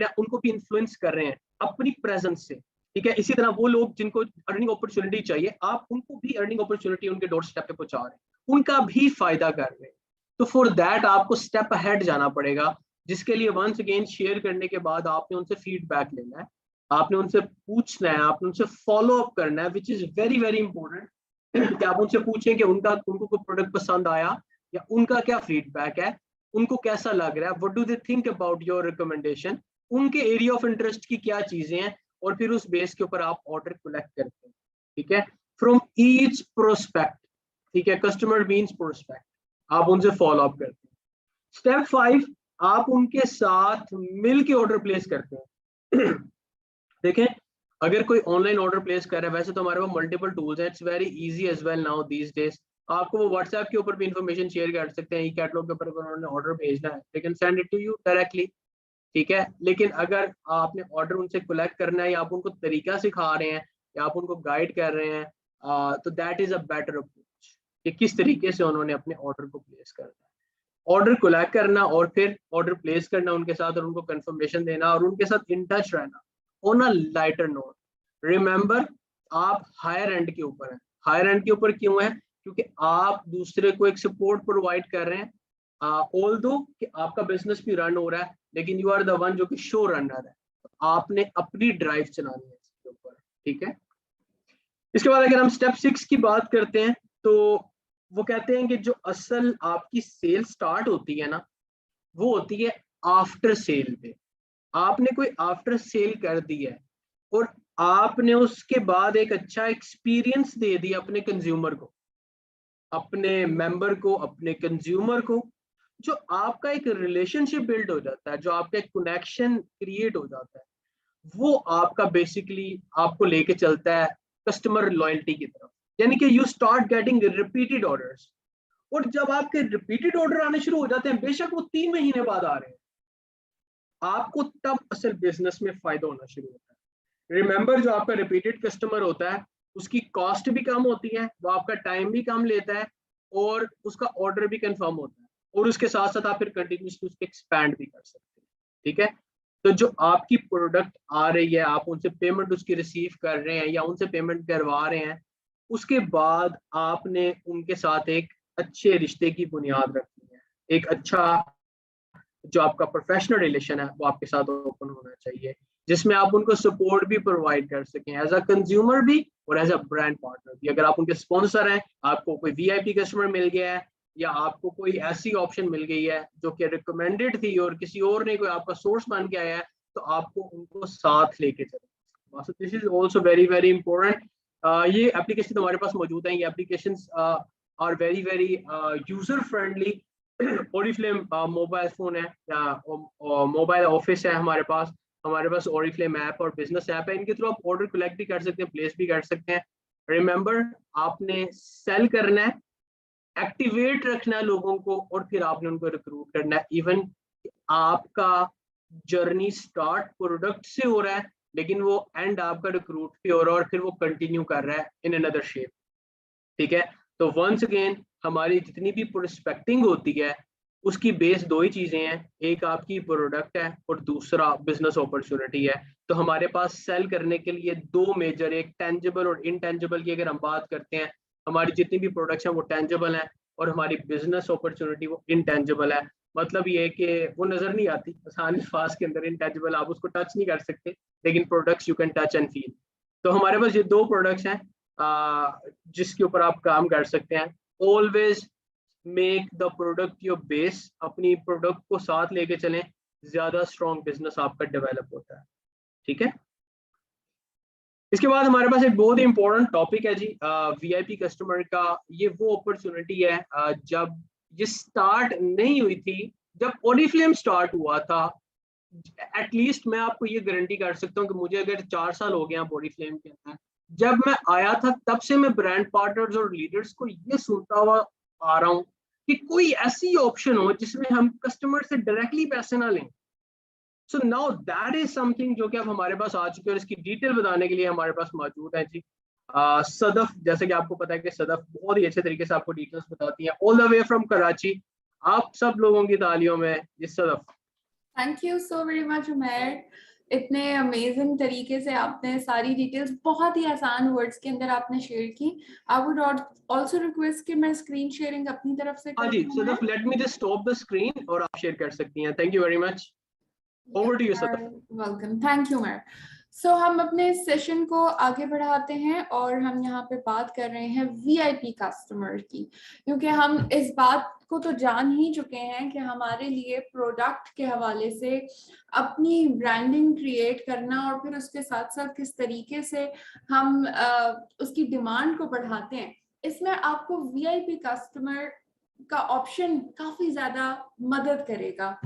है उनको भी इन्फ्लुएंस कर रहे हैं अपनी प्रेजेंस से। ठीक है, इसी तरह वो लोग जिनको अर्निंग अपॉर्चुनिटी चाहिए, आप उनको भी अर्निंग अपॉर्चुनिटी उनके डोर स्टेप पे पहुंचा रहे हैं, उनका भी फायदा कर रहे हैं। तो फॉर दैट आपको स्टेप अहेड जाना पड़ेगा, जिसके लिए वंस अगेन शेयर करने के बाद आपने उनसे फीडबैक लेना है, आपने उनसे पूछना है, आपने उनसे फॉलो अप करना है, which is very very important. कि आप उनसे पूछें कि उनको कोई प्रोडक्ट पसंद आया, या उनका क्या फीडबैक है, उनको कैसा लग रहा है, what do they think about your recommendation, उनके एरिया ऑफ इंटरेस्ट की क्या चीजें हैं, और फिर उस बेस के ऊपर आप ऑर्डर कलेक्ट करते हैं। ठीक है, फ्रॉम ईच प्रोस्पेक्ट, ठीक है, कस्टमर मीन्स प्रोस्पेक्ट, आप उनसे फॉलो अप करते हैं। स्टेप 5, आप उनके साथ मिल के ऑर्डर प्लेस करते हैं। देखें, अगर कोई ऑनलाइन ऑर्डर प्लेस कर रहा है, वैसे तो हमारे पास मल्टीपल टूल्स हैं, it's very easy as well now these days. आपको वो व्हाट्सएप के ऊपर भी इंफॉर्मेशन शेयर कर सकते हैं, ई कैटलॉग के ऊपर अगर उन्होंने ऑर्डर भेजना है, they can send it to you directly. ठीक है, लेकिन अगर आपने ऑर्डर उनसे कलेक्ट करना है, या आप उनको तरीका सिखा रहे हैं, या आप उनको गाइड कर रहे हैं, तो that is a better approach कि किस तरीके से उन्होंने अपने ऑर्डर को प्लेस करना है। ऑर्डर कलेक्ट करना और फिर ऑर्डर प्लेस करना उनके साथ, और उनको कंफर्मेशन देना, और उनके साथ इन टच रहना on a lighter note. Remember, आप हायर एंड के ऊपर हैं। हायर एंड के ऊपर क्यों है? क्योंकि आप दूसरे को एक सपोर्ट प्रोवाइड कर रहे हैं, ऑल्दो कि आपका बिजनेस भी रन हो रहा है, लेकिन यू आर द वन जो कि शो रनर है, तो आपने अपनी ड्राइव चलानी है इसके ऊपर। ठीक है, इसके बाद अगर हम स्टेप 6 की बात करते हैं, तो वो कहते हैं कि जो असल आपकी सेल स्टार्ट होती है ना, वो होती है आफ्टर सेल पे। आपने कोई आफ्टर सेल कर दी है, और आपने उसके बाद एक अच्छा एक्सपीरियंस दे दिया अपने कंज्यूमर को, अपने मेंबर को, अपने कंज्यूमर को, जो आपका एक रिलेशनशिप बिल्ड हो जाता है, जो आपका एक कनेक्शन क्रिएट हो जाता है, वो आपका बेसिकली आपको लेके चलता है कस्टमर लॉयल्टी की तरफ। यानी कि you start getting repeated orders, और जब आपके रिपीटेड ऑर्डर आने शुरू हो जाते हैं, बेशक वो 3 महीने बाद आ रहे हैं, आपको तब असल बिजनेस में फायदा होना शुरू होता है। रिमेंबर, जो आपका रिपीटेड कस्टमर होता है, उसकी कॉस्ट भी कम होती है, वो आपका टाइम भी कम लेता है, और उसका ऑर्डर भी कंफर्म होता है, और उसके साथ साथ आप फिर कंटिन्यूसली उसको एक्सपैंड भी कर सकते हैं। ठीक है, तो जो आपकी प्रोडक्ट आ रही है, आप उनसे पेमेंट उसकी रिसीव कर रहे हैं, या उनसे पेमेंट करवा रहे हैं, उसके बाद आपने उनके साथ एक अच्छे रिश्ते की बुनियाद रखनी है। एक अच्छा जो आपका प्रोफेशनल रिलेशन है, वो आपके साथ ओपन होना चाहिए, जिसमें आप उनको सपोर्ट भी प्रोवाइड कर सकें, एज अ कंज्यूमर भी और एज अ ब्रांड पार्टनर भी। अगर आप उनके स्पॉन्सर हैं, आपको कोई वीआईपी कस्टमर मिल गया है, या आपको कोई ऐसी ऑप्शन मिल गई है जो कि रिकमेंडेड थी, और किसी और ने कोई आपका सोर्स बन के आया है, तो आपको उनको साथ लेके चलना। This is also very very important. ये एप्लीकेशन हमारे पास मौजूद है, ये application are very very user friendly. Oriflame mobile phone है, या मोबाइल ऑफिस है हमारे पास ओरिफ्लेम ऐप और बिजनेस ऐप है, इनके थ्रू आप ऑर्डर कलेक्ट भी कर सकते हैं, प्लेस भी कर सकते हैं। रिमेंबर, आपने सेल करना है, एक्टिवेट रखना है लोगों को, और फिर आपने उनको रिक्रूट करना है। इवन आपका जर्नी स्टार्ट प्रोडक्ट से हो रहा है, लेकिन वो एंड आपका रिक्रूट पे हो रहा है, और फिर वो कंटिन्यू कर रहा है इन अनदर शेप। ठीक है, तो वंस अगेन हमारी जितनी भी प्रोस्पेक्टिंग होती है, उसकी बेस 2 ही चीजें हैं, एक आपकी प्रोडक्ट है, और दूसरा बिजनेस अपॉर्चुनिटी है। तो हमारे पास सेल करने के लिए 2 मेजर, एक टेंजिबल और इनटेंजिबल की अगर हम बात करते हैं, हमारी जितनी भी प्रोडक्ट्स हैं वो टेंजिबल हैं, और हमारी बिजनेस अपॉर्चुनिटी वो इनटेंजिबल है। मतलब ये है कि वो नजर नहीं आती, आसान अल्फाज के अंदर इनटेंजिबल, आप उसको टच नहीं कर सकते, लेकिन products you can touch and feel. तो हमारे पास ये 2 प्रोडक्ट्स हैं जिसके ऊपर आप काम कर सकते हैं। Always make the product your base, अपनी प्रोडक्ट को साथ लेके चलें, ज्यादा स्ट्रॉन्ग बिजनेस आपका डेवलप होता है। ठीक है, इसके बाद हमारे पास एक बहुत ही इंपॉर्टेंट टॉपिक है जी, वीआईपी कस्टमर का। ये वो अपॉर्चुनिटी है जब ये स्टार्ट नहीं हुई थी, जब ओरिफ्लेम स्टार्ट हुआ था, एटलीस्ट मैं आपको ये गारंटी कर सकता हूँ कि मुझे अगर 4 साल हो गए हैं ओरिफ्लेम के अंदर, जब मैं आया था तब से मैं ब्रांड पार्टनर्स और लीडर्स को ये सुनता हुआ आ रहा हूँ कि कोई ऐसी ऑप्शन हो जिसमें हम कस्टमर से डायरेक्टली पैसे ना लें, so now that is something जो कि अब हमारे पास आ चुके हैं, और इसकी डिटेल बताने के लिए हमारे पास मौजूद है जी सदफ। जैसे कि आपको पता है कि सदफ बहुत ही अच्छे तरीके से आपको डिटेल्स बताती है, all the way from Karachi. आप सब लोगों की तालियों में जी Sadaf. Thank you so very much Umair, इतने अमेजिंग तरीके से आपने सारी डिटेल्स बहुत ही आसान वर्ड्स के अंदर आपने शेयर की। आई वुड आल्सो रिक्वेस्ट कि मैं स्क्रीन शेयरिंग अपनी तरफ से हाँ कर जी दूं। Sadaf, let me just stop the screen और आप शेयर कर सकती हैं। Thank you very much. Over to you Sadaf. Welcome, thank you ma'am. So हम अपने सेशन को आगे बढ़ाते हैं और हम यहाँ पे बात कर रहे हैं वीआईपी कस्टमर की, क्योंकि हम इस बात को तो जान ही चुके हैं कि हमारे लिए प्रोडक्ट के हवाले से अपनी ब्रांडिंग क्रिएट करना और फिर उसके साथ साथ किस तरीके से हम उसकी डिमांड को बढ़ाते हैं, इसमें आपको वीआईपी कस्टमर का ऑप्शन काफी ज्यादा मदद करेगा।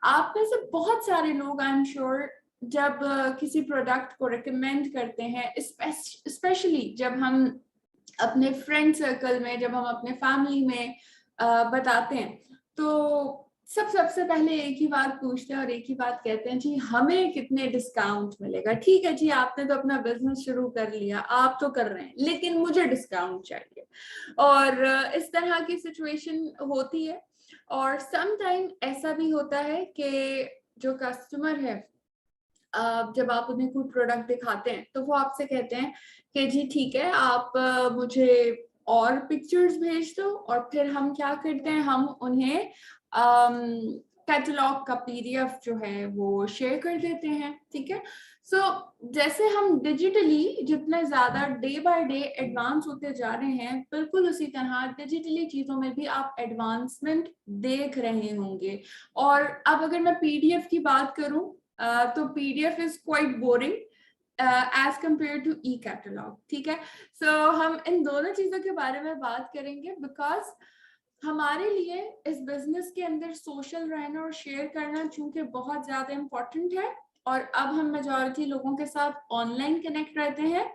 आप में से बहुत सारे लोग आई एम श्योर जब किसी प्रोडक्ट को रिकमेंड करते हैं, स्पेशली जब हम अपने फ्रेंड सर्कल में, जब हम अपने फैमिली में बताते हैं, तो सबसे पहले एक ही बात पूछते हैं और एक ही बात कहते हैं, जी हमें कितने डिस्काउंट मिलेगा। ठीक है जी, आपने तो अपना बिजनेस शुरू कर लिया, आप तो कर रहे हैं, लेकिन मुझे डिस्काउंट चाहिए। और इस तरह की सिचुएशन होती है। और सम टाइम ऐसा भी होता है कि जो कस्टमर है, जब आप उन्हें कोई प्रोडक्ट दिखाते हैं तो वो आपसे कहते हैं कि जी ठीक है, आप मुझे और पिक्चर्स भेज दो, और फिर हम क्या करते हैं, हम उन्हें कैटलॉग का पीडीएफ जो है वो शेयर कर देते हैं। ठीक है, सो जैसे हम डिजिटली जितने ज्यादा डे बाय डे एडवांस होते जा रहे हैं, बिल्कुल उसी तरह डिजिटली चीजों में भी आप एडवांसमेंट देख रहे होंगे। और अब अगर मैं पीडीएफ की बात करूं, तो PDF is quite boring as compare to e catalogue. ठीक है, सो हम इन दोनों चीजों के बारे में बात करेंगे, बिकॉज हमारे लिए इस बिजनेस के अंदर सोशल रहना और शेयर करना चूंकि बहुत ज्यादा इम्पोर्टेंट है, और अब हम मेजॉरिटी लोगों के साथ ऑनलाइन कनेक्ट रहते हैं।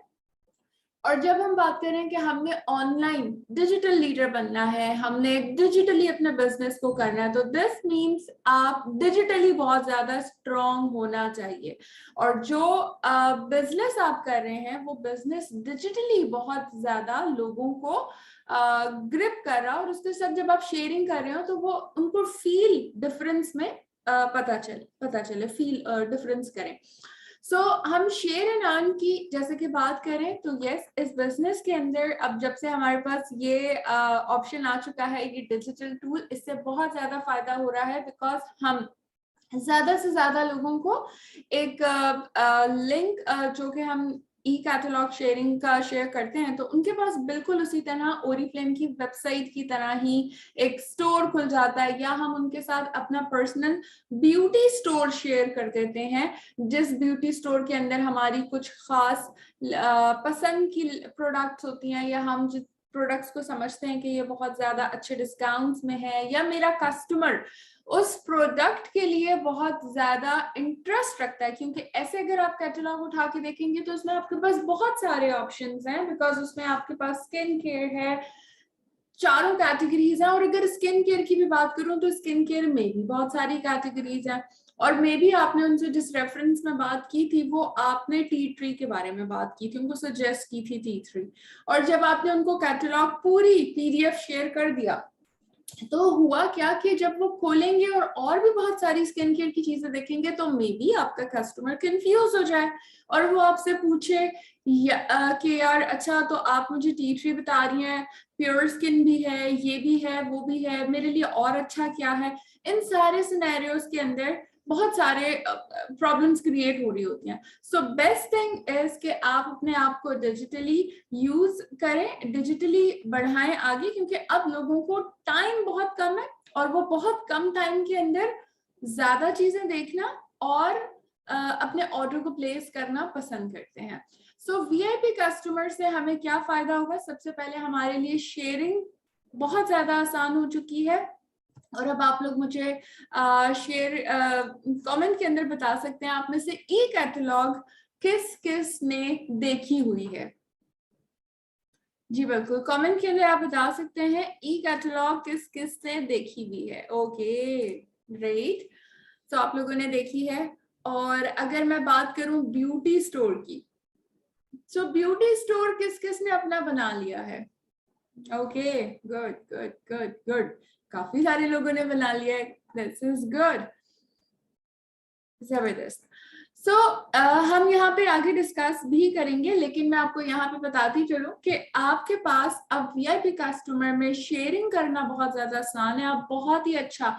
और जब हम बात करें कि हमने ऑनलाइन डिजिटल लीडर बनना है, हमने डिजिटली अपने बिजनेस को करना है, तो दिस मींस आप डिजिटली बहुत ज्यादा स्ट्रांग होना चाहिए। और जो बिजनेस आप कर रहे हैं वो बिजनेस डिजिटली बहुत ज्यादा लोगों को ग्रिप कर रहा है, और उसके साथ जब आप शेयरिंग कर रहे हो तो वो उनको फील डिफरेंस में पता चले फील डिफरेंस करें। सो हम शेयर एंड अर्न की जैसे कि बात करें, तो यस, इस बिजनेस के अंदर अब जब से हमारे पास ये ऑप्शन आ चुका है, ये डिजिटल टूल, इससे बहुत ज्यादा फायदा हो रहा है, बिकॉज हम ज्यादा से ज्यादा लोगों को एक लिंक जो कि हम ई कैटलॉग शेयरिंग का शेयर करते हैं, तो उनके पास बिल्कुल उसी तरह ओरीफ्लेम की वेबसाइट की तरह ही एक स्टोर खुल जाता है, या हम उनके साथ अपना पर्सनल ब्यूटी स्टोर शेयर कर देते हैं, जिस ब्यूटी स्टोर के अंदर हमारी कुछ खास पसंद की प्रोडक्ट्स होती हैं, या हम जिस प्रोडक्ट्स को समझते हैं कि ये बहुत ज्यादा अच्छे डिस्काउंट्स में है, या मेरा कस्टमर उस प्रोडक्ट के लिए बहुत ज्यादा इंटरेस्ट रखता है। क्योंकि ऐसे अगर आप कैटलॉग उठा के देखेंगे तो उसमें आपके पास बहुत सारे ऑप्शंस हैं, बिकॉज उसमें आपके पास स्किन केयर है, चारों कैटेगरीज हैं। और अगर स्किन केयर की भी बात करूं तो स्किन केयर में भी बहुत सारी कैटेगरीज हैं। और मे भी आपने उनसे जिस रेफरेंस में बात की थी, वो आपने टी ट्री के बारे में बात की थी, उनको सजेस्ट की थी टी ट्री। और जब आपने उनको कैटलॉग पूरी पीडीएफ शेयर कर दिया, तो हुआ क्या कि जब वो खोलेंगे और भी बहुत सारी स्किन केयर की चीजें देखेंगे, तो मे बी आपका कस्टमर कंफ्यूज हो जाए और वो आपसे पूछे कि यार अच्छा, तो आप मुझे टी ट्री बता रही हैं, प्योर स्किन भी है, ये भी है, वो भी है, मेरे लिए और अच्छा क्या है। इन सारे सिनेरियोज के अंदर बहुत सारे प्रॉब्लम्स क्रिएट हो रही होती हैं। सो बेस्ट थिंग इज कि आप अपने आप को डिजिटली यूज करें, डिजिटली बढ़ाएं आगे, क्योंकि अब लोगों को टाइम बहुत कम है और वो बहुत कम टाइम के अंदर ज्यादा चीजें देखना और अपने ऑर्डर को प्लेस करना पसंद करते हैं। सो वीआईपी कस्टमर से हमें क्या फायदा होगा? सबसे पहले हमारे लिए शेयरिंग बहुत ज्यादा आसान हो चुकी है। और अब आप लोग मुझे शेयर कमेंट के अंदर बता सकते हैं, आप में से ई कैटलॉग किस किस ने देखी हुई है। जी बिल्कुल, कमेंट के अंदर आप बता सकते हैं ई कैटलॉग किस किस ने देखी हुई है। ओके ग्रेट, तो आप लोगों ने देखी है। और अगर मैं बात करूं ब्यूटी स्टोर की, सो ब्यूटी स्टोर किस किस ने अपना बना लिया है? Okay, good good good good, काफी सारे लोगों ने बना लिया है, दिस इज गुड, जबरदस्त। सो हम यहाँ पे आगे डिस्कस भी करेंगे, लेकिन मैं आपको यहाँ पे बताती चलूं कि आपके पास अब वीआईपी कस्टमर में शेयरिंग करना बहुत ज्यादा आसान है। आप बहुत ही अच्छा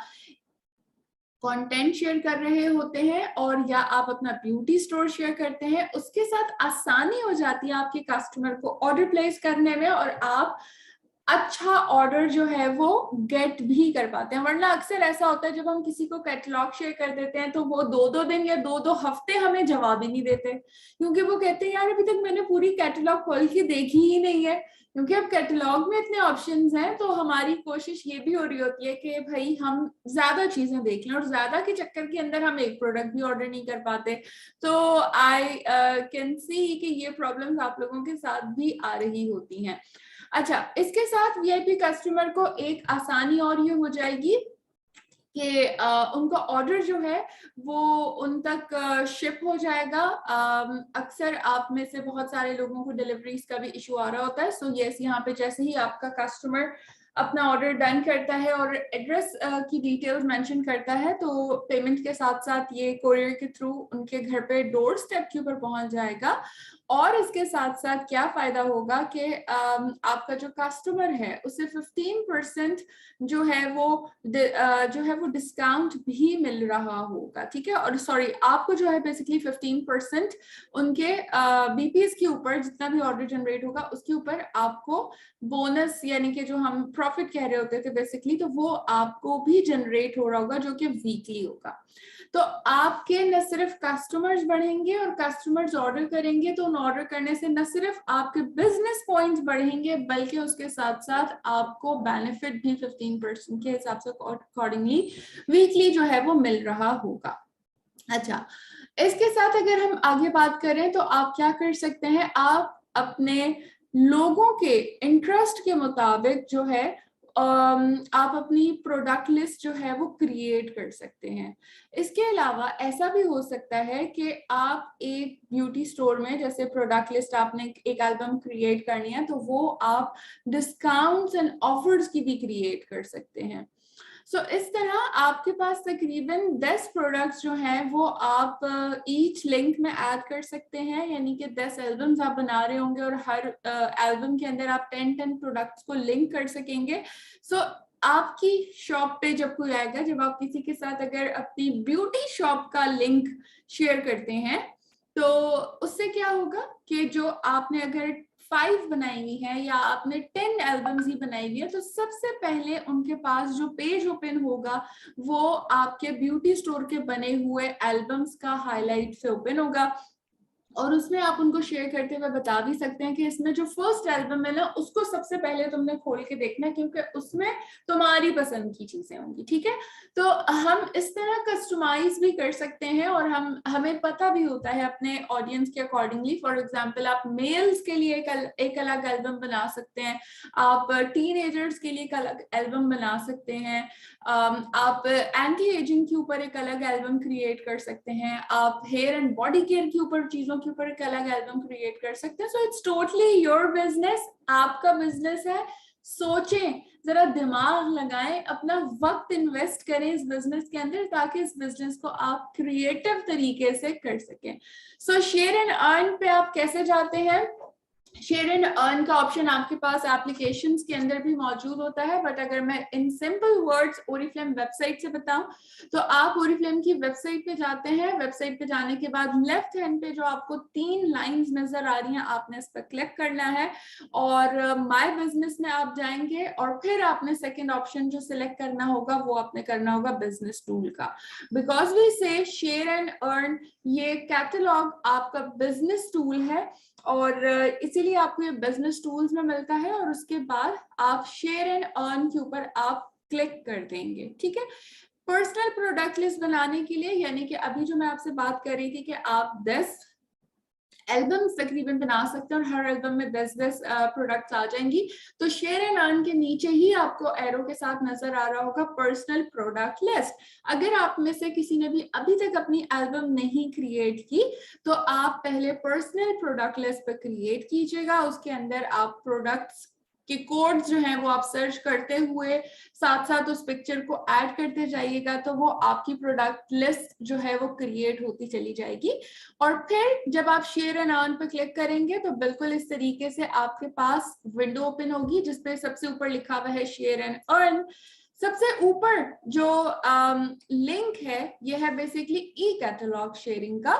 कंटेंट शेयर कर रहे होते हैं और या आप अपना ब्यूटी स्टोर शेयर करते हैं, उसके साथ आसानी हो जाती है आपके कस्टमर को ऑर्डर प्लेस करने में, और आप अच्छा ऑर्डर जो है वो गेट भी कर पाते हैं। वरना अक्सर ऐसा होता है जब हम किसी को कैटलॉग शेयर कर देते हैं तो वो 2-2 दिन या 2-2 हफ्ते हमें जवाब ही नहीं देते, क्योंकि वो कहते हैं यार अभी तक मैंने पूरी कैटलॉग खोल के देखी ही नहीं है। क्योंकि अब कैटलॉग में इतने ऑप्शंस हैं, तो हमारी कोशिश ये भी हो रही होती है कि भाई हम ज्यादा चीजें देख लें, और ज्यादा के चक्कर के अंदर हम एक प्रोडक्ट भी ऑर्डर नहीं कर पाते। तो आई कैन सी कि ये प्रॉब्लम्स आप लोगों के साथ भी आ रही होती हैं। अच्छा, इसके साथ वीआईपी कस्टमर को एक आसानी और ये हो जाएगी कि उनका ऑर्डर जो है वो उन तक शिप हो जाएगा। अक्सर आप में से बहुत सारे लोगों को डिलीवरीज का भी इशू आ रहा होता है। सो यस, यहाँ पे जैसे ही आपका कस्टमर अपना ऑर्डर डन करता है और एड्रेस की डिटेल्स मेंशन करता है, तो पेमेंट के साथ साथ ये कोरियर के थ्रू उनके घर पे डोर स्टेप के ऊपर पहुंच जाएगा। और इसके साथ साथ क्या फायदा होगा कि आपका जो कस्टमर है उसे 15% जो है वो डिस्काउंट भी मिल रहा होगा, ठीक है। और सॉरी, आपको जो है बेसिकली 15% उनके बीपीएस के ऊपर जितना भी ऑर्डर जनरेट होगा उसके ऊपर आपको बोनस, यानी कि जो हम प्रॉफिट कह रहे होते थे बेसिकली, तो वो आपको भी जनरेट हो रहा होगा जो कि वीकली होगा। तो आपके न सिर्फ कस्टमर्स बढ़ेंगे और कस्टमर्स ऑर्डर करेंगे, तो उन ऑर्डर करने से न सिर्फ आपके बिजनेस पॉइंट्स बढ़ेंगे बल्कि उसके साथ साथ आपको बेनिफिट भी 15% के हिसाब से अकॉर्डिंगली वीकली जो है वो मिल रहा होगा। अच्छा, इसके साथ अगर हम आगे बात करें तो आप क्या कर सकते हैं, आप अपने लोगों के इंटरेस्ट के मुताबिक जो है आप अपनी प्रोडक्ट लिस्ट जो है वो क्रिएट कर सकते हैं। इसके अलावा ऐसा भी हो सकता है कि आप एक ब्यूटी स्टोर में जैसे प्रोडक्ट लिस्ट आपने एक एल्बम क्रिएट करनी है, तो वो आप डिस्काउंट्स एंड ऑफर्स की भी क्रिएट कर सकते हैं। सो इस तरह आपके पास तकरीबन 10 प्रोडक्ट्स जो हैं वो आप ईच लिंक में ऐड कर सकते हैं, यानी कि 10 एल्बम्स आप बना रहे होंगे और हर एल्बम के अंदर आप 10 प्रोडक्ट्स को लिंक कर सकेंगे। सो आपकी शॉप पे जब कोई आएगा, जब आप किसी के साथ अगर अपनी ब्यूटी शॉप का लिंक शेयर करते हैं, तो उससे क्या होगा कि जो आपने अगर 5 बनाई हुई है या आपने 10 एल्बम्स ही बनाई हुई है, तो सबसे पहले उनके पास जो पेज ओपन होगा वो आपके ब्यूटी स्टोर के बने हुए एल्बम्स का हाईलाइट से ओपन होगा। और उसमें आप उनको शेयर करते हुए बता भी सकते हैं कि इसमें जो फर्स्ट एल्बम है ना, उसको सबसे पहले तुमने खोल के देखना है, क्योंकि उसमें तुम्हारी पसंद की चीजें होंगी, ठीक है। तो हम इस तरह कस्टमाइज भी कर सकते हैं और हमें पता भी होता है अपने ऑडियंस के अकॉर्डिंगली। फॉर एग्जाम्पल, आप मेल्स के लिए एक अलग एल्बम बना सकते हैं, आप टीनेजर्स के लिए एक अलग एल्बम बना सकते हैं, आप एंटी एजिंग के ऊपर एक अलग एल्बम क्रिएट कर सकते हैं, आप हेयर एंड बॉडी केयर के ऊपर चीजों के ऊपर एक अलग एल्बम क्रिएट कर सकते हैं। So it's totally your business, आपका बिजनेस है। सोचें, जरा दिमाग लगाएं, अपना वक्त इन्वेस्ट करें इस बिजनेस के अंदर ताकि इस बिजनेस को आप क्रिएटिव तरीके से कर सकें। सो शेयर एंड अर्न पे आप कैसे जाते हैं? शेयर एंड अर्न का ऑप्शन आपके पास एप्लीकेशंस के अंदर भी मौजूद होता है, बट अगर मैं in simple words Oriflame website से बताऊं तो आप ओरिफ्लेम की वेबसाइट पे जाते हैं। वेबसाइट पे जाने के बाद लेफ्ट हैंड पे जो आपको 3 लाइंस नजर आ रही हैं, आपने इस पर क्लिक करना है और माय बिजनेस में आप जाएंगे और फिर आपने सेकेंड ऑप्शन जो सिलेक्ट करना होगा वो आपने करना होगा बिजनेस टूल का। बिकॉज वी से शेयर एंड अर्न, ये कैटलॉग आपका बिजनेस टूल है और इसीलिए आपको ये बिजनेस टूल्स में मिलता है, और उसके बाद आप शेयर एंड अर्न के ऊपर आप क्लिक कर देंगे, ठीक है। पर्सनल प्रोडक्ट लिस्ट बनाने के लिए, यानी कि अभी जो मैं आपसे बात कर रही थी कि आप 10 एल्बम्स तकरीबन बना सकते हैं और हर एल्बम में 10-10 प्रोडक्ट्स आ जाएंगी। तो शेयर एंड अर्न के नीचे ही आपको एरो के साथ नजर आ रहा होगा पर्सनल प्रोडक्ट लिस्ट। अगर आप में से किसी ने भी अभी तक अपनी एल्बम नहीं क्रिएट की तो आप पहले पर्सनल प्रोडक्ट लिस्ट पर क्रिएट कीजिएगा। उसके अंदर आप प्रोडक्ट्स के कोड जो है वो आप सर्च करते हुए साथ साथ उस पिक्चर को ऐड करते जाइएगा, तो वो आपकी प्रोडक्ट लिस्ट जो है वो क्रिएट होती चली जाएगी। और फिर जब आप शेयर एंड अर्न पे क्लिक करेंगे तो बिल्कुल इस तरीके से आपके पास विंडो ओपन होगी जिसपे सबसे ऊपर लिखा हुआ है शेयर एंड अर्न। सबसे ऊपर जो लिंक है ये है बेसिकली ई कैटलॉग शेयरिंग का,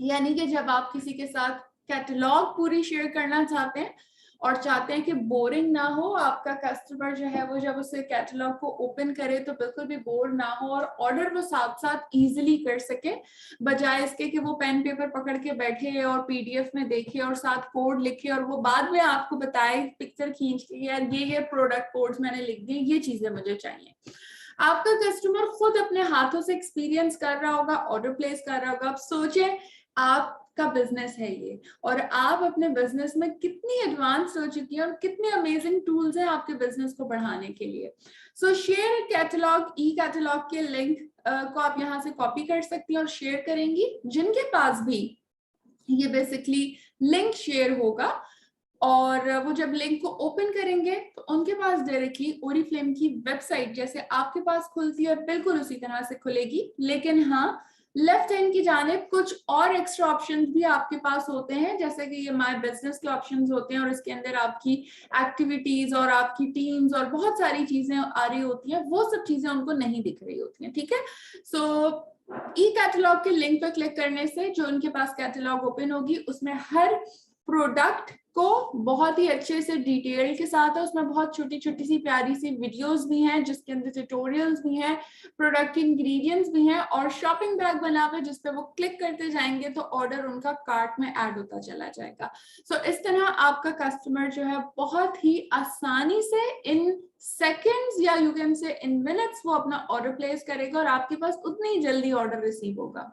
यानी कि जब आप किसी के साथ कैटलॉग पूरी शेयर करना चाहते हैं और चाहते हैं कि बोरिंग ना हो, आपका कस्टमर जो है वो जब उसे कैटलॉग को ओपन करे तो बिल्कुल भी बोर ना हो और ऑर्डर वो साथ साथ इजीली कर सके, बजाय इसके कि वो पेन पेपर पकड़ के बैठे और पीडीएफ में देखे और साथ कोड लिखे और वो बाद में आपको बताए पिक्चर खींच के यार ये प्रोडक्ट कोड्स मैंने लिख दिए, ये चीजें मुझे चाहिए। आपका कस्टमर खुद अपने हाथों से एक्सपीरियंस कर रहा होगा, ऑर्डर प्लेस कर रहा होगा। आप सोचें आपका बिजनेस है ये और आप अपने बिजनेस में कितनी एडवांस हो चुकी है और कितने अमेजिंग टूल्स हैं आपके बिजनेस को बढ़ाने के लिए। सो शेयर कैटलॉग, ई कैटलॉग के लिंक को आप यहाँ से कॉपी कर सकती हैं और शेयर करेंगी। जिनके पास भी ये बेसिकली लिंक शेयर होगा और वो जब लिंक को ओपन करेंगे तो उनके पास डायरेक्टली ओरिफ्लेम की वेबसाइट जैसे आपके पास खुलती है बिल्कुल उसी तरह से खुलेगी, लेकिन हाँ लेफ्ट हैंड की जानिब कुछ और एक्स्ट्रा ऑप्शंस भी आपके पास होते हैं, जैसे कि ये माय बिजनेस के ऑप्शंस होते हैं और इसके अंदर आपकी एक्टिविटीज और आपकी टीम्स और बहुत सारी चीजें आ रही होती हैं, वो सब चीजें उनको नहीं दिख रही होती हैं। ठीक है, सो ई कैटलॉग के लिंक पर क्लिक करने से जो उनके पास कैटलॉग ओपन होगी उसमें हर प्रोडक्ट को बहुत ही अच्छे से डिटेल के साथ है, उसमें बहुत छोटी छोटी सी प्यारी सी वीडियोस भी हैं जिसके अंदर ट्यूटोरियल्स भी हैं, प्रोडक्ट के इंग्रेडिएंट्स भी हैं और शॉपिंग बैग बना हुआ है जिस पे वो क्लिक करते जाएंगे तो ऑर्डर उनका कार्ट में ऐड होता चला जाएगा। सो इस तरह आपका कस्टमर जो है बहुत ही आसानी से इन सेकेंड्स या you can say in minutes वो अपना ऑर्डर प्लेस करेगा और आपके पास उतनी ही जल्दी ऑर्डर रिसीव होगा।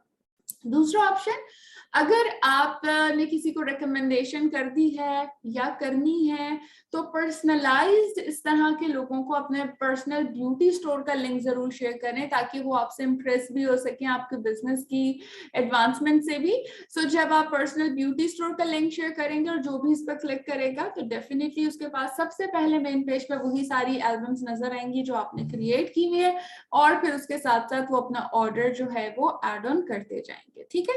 दूसरा ऑप्शन, अगर आपने किसी को रिकमेंडेशन कर दी है या करनी है तो पर्सनलाइज्ड इस तरह के लोगों को अपने पर्सनल ब्यूटी स्टोर का लिंक जरूर शेयर करें ताकि वो आपसे इम्प्रेस भी हो सके आपके बिजनेस की एडवांसमेंट से भी। सो जब आप पर्सनल ब्यूटी स्टोर का लिंक शेयर करेंगे और जो भी इस पर क्लिक करेगा तो डेफिनेटली उसके पास सबसे पहले मेन पेज पे वही सारी एल्बम्स नजर आएंगी जो आपने क्रिएट की हुई है और फिर उसके साथ साथ वो अपना ऑर्डर जो है वो एड ऑन करते जाएंगे। ठीक है,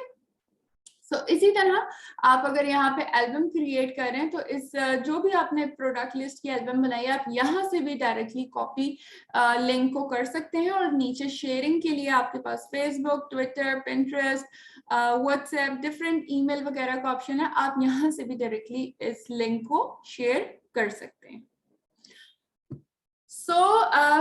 सो इसी तरह आप अगर यहाँ पे एल्बम क्रिएट करें तो इस जो भी आपने प्रोडक्ट लिस्ट की एल्बम बनाई है आप यहाँ से भी डायरेक्टली कॉपी लिंक को कर सकते हैं और नीचे शेयरिंग के लिए आपके पास Facebook, Twitter, Pinterest, WhatsApp, different email वगैरह का ऑप्शन है, आप यहाँ से भी डायरेक्टली इस लिंक को शेयर कर सकते हैं।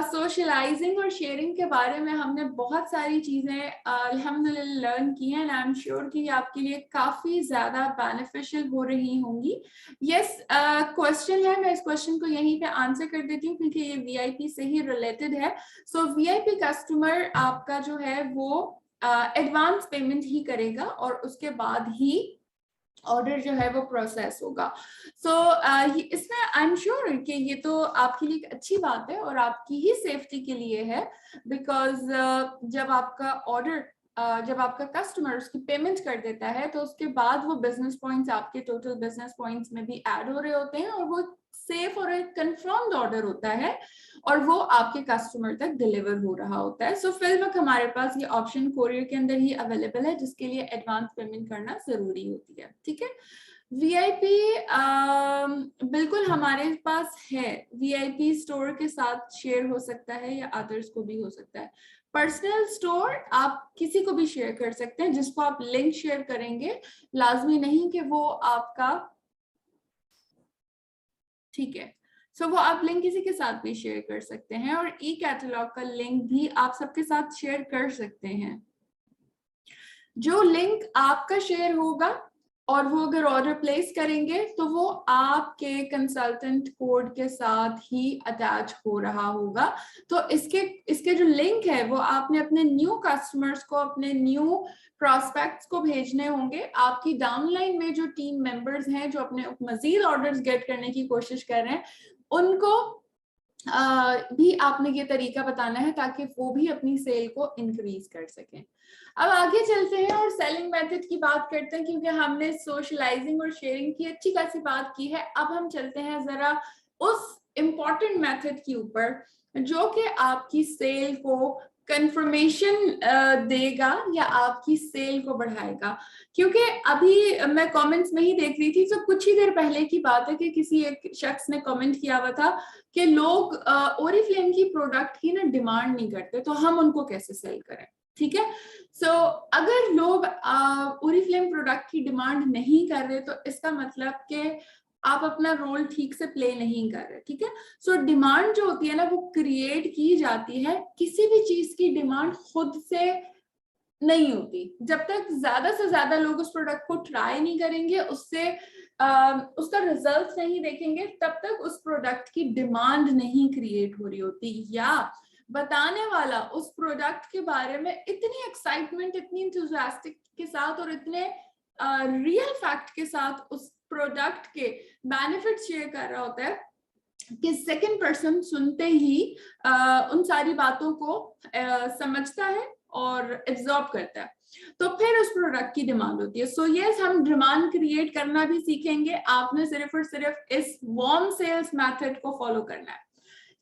सोशलाइजिंग और शेयरिंग के बारे में हमने बहुत सारी चीजें अल्हम्दुलिल्लाह लर्न की हैं एंड आई एम श्योर कि आपके लिए काफी ज्यादा बेनिफिशियल हो रही होंगी। यस, क्वेश्चन है, मैं इस क्वेश्चन को यहीं पे आंसर कर देती हूँ क्योंकि ये वीआईपी से ही रिलेटेड है। सो वीआईपी कस्टमर आपका जो है वो एडवांस पेमेंट ही करेगा और उसके बाद ही ऑर्डर जो है वो प्रोसेस होगा। सो इसमें आई एम श्योर कि ये तो आपके लिए एक अच्छी बात है और आपकी ही सेफ्टी के लिए है, बिकॉज जब आपका ऑर्डर जब आपका कस्टमर उसकी पेमेंट कर देता है तो उसके बाद वो बिजनेस पॉइंट्स आपके टोटल बिजनेस पॉइंट्स में भी ऐड हो रहे होते हैं और वो सेफ और एक कंफर्म्ड ऑर्डर होता है और वो आपके कस्टमर तक डिलीवर हो रहा होता है। सो फिलहाल हमारे पास ये ऑप्शन कोरियर के अंदर ही अवेलेबल है जिसके लिए एडवांस पेमेंट करना जरूरी होती है। ठीक है, वीआईपी बिल्कुल हमारे पास है, वीआईपी स्टोर के साथ शेयर हो सकता है या अदर्स को भी हो सकता है। पर्सनल स्टोर आप किसी को भी शेयर कर सकते हैं, जिसको आप लिंक शेयर करेंगे लाजमी नहीं कि वो आपका, ठीक है, सो वो आप लिंक किसी के साथ भी शेयर कर सकते हैं और ई कैटलॉग का लिंक भी आप सबके साथ शेयर कर सकते हैं। जो लिंक आपका शेयर होगा और वो अगर ऑर्डर प्लेस करेंगे तो वो आपके कंसल्टेंट कोड के साथ ही अटैच हो रहा होगा। तो इसके जो लिंक है वो आपने अपने न्यू कस्टमर्स को, अपने न्यू प्रॉस्पेक्ट्स को भेजने होंगे। आपकी डाउनलाइन में जो टीम मेंबर्स हैं जो अपने मजीद ऑर्डर्स गेट करने की कोशिश कर रहे हैं, उनको भी आपने ये तरीका बताना है ताकि वो भी अपनी सेल को इंक्रीज कर सकें। अब आगे चलते हैं और सेलिंग मेथड की बात करते हैं, क्योंकि हमने सोशलाइजिंग और शेयरिंग की अच्छी खासी बात की है। अब हम चलते हैं जरा उस इम्पॉर्टेंट मेथड के ऊपर जो कि आपकी सेल को कंफर्मेशन देगा या आपकी सेल को बढ़ाएगा। क्योंकि अभी मैं कमेंट्स में ही देख रही थी, तो कुछ ही देर पहले की बात है कि किसी एक शख्स ने कमेंट किया हुआ था कि लोग ओरिफ्लेम की प्रोडक्ट की ना डिमांड नहीं करते, तो हम उनको कैसे सेल करें। ठीक है, सो अगर लोग ओरिफ्लेम प्रोडक्ट की डिमांड नहीं कर रहे तो इसका मतलब कि आप अपना रोल ठीक से प्ले नहीं कर रहे। ठीक है, सो डिमांड जो होती है ना वो क्रिएट की जाती है। किसी भी चीज की डिमांड खुद से नहीं होती। जब तक ज्यादा से ज्यादा लोग उस प्रोडक्ट को ट्राई नहीं करेंगे, उससे उसका रिजल्ट नहीं देखेंगे, तब तक उस प्रोडक्ट की डिमांड नहीं क्रिएट हो रही होती। या बताने वाला उस प्रोडक्ट के बारे में इतनी एक्साइटमेंट, इतनी इंथुसियास्टिक के साथ और इतने रियल फैक्ट के साथ उस प्रोडक्ट के बेनिफिट शेयर कर रहा होता है कि सेकंड पर्सन सुनते ही उन सारी बातों को समझता है और एब्जॉर्ब करता है, तो फिर उस प्रोडक्ट की डिमांड होती है। सो यस, हम डिमांड क्रिएट करना भी सीखेंगे। आपने सिर्फ और सिर्फ इस वार्म सेल्स मेथड को फॉलो करना है।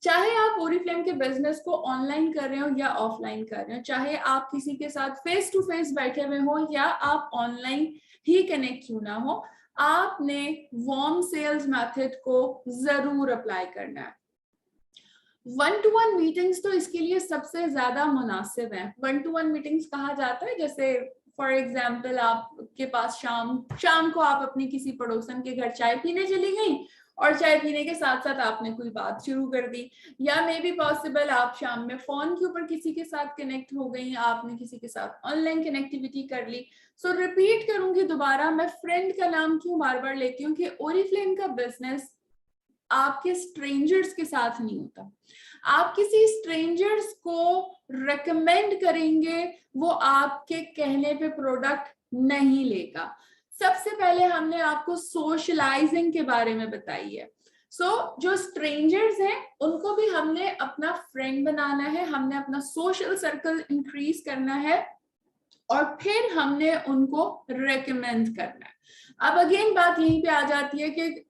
चाहे आप ओरिफ्लेम के बिजनेस को ऑनलाइन कर रहे हो या ऑफलाइन कर रहे हो, चाहे आप किसी के साथ फेस टू फेस बैठे हुए हो या आप ऑनलाइन ही कनेक्ट क्यों ना हो, आपने वार्म सेल्स मेथड को जरूर अप्लाई करना है। 1-to-1 मीटिंग्स तो इसके लिए सबसे ज्यादा मुनासिब है। 1-to-1 मीटिंग्स कहा जाता है, जैसे फॉर एग्जाम्पल आपके पास शाम को आप अपनी किसी पड़ोसन के घर चाय पीने चली गई और चाय पीने के साथ साथ आपने कोई बात शुरू कर दी, या मे बी पॉसिबल आप शाम में फोन के ऊपर किसी के साथ कनेक्ट हो गई, आपने किसी के साथ ऑनलाइन कनेक्टिविटी कर ली। सो रिपीट करूंगी दोबारा, मैं फ्रेंड का नाम क्यों बार बार लेती हूँ कि ओरिफ्लेम का बिजनेस आपके स्ट्रेंजर्स के साथ नहीं होता। आप किसी स्ट्रेंजर्स को रेकमेंड करेंगे, वो आपके कहने पे प्रोडक्ट नहीं लेगा। सबसे पहले हमने आपको सोशलाइजिंग के बारे में बताई है। जो स्ट्रेंजर्स हैं उनको भी हमने अपना फ्रेंड बनाना है, हमने अपना सोशल सर्कल इंक्रीज करना है और फिर हमने उनको रेकमेंड करना है। अब अगेन बात यहीं पे आ जाती है कि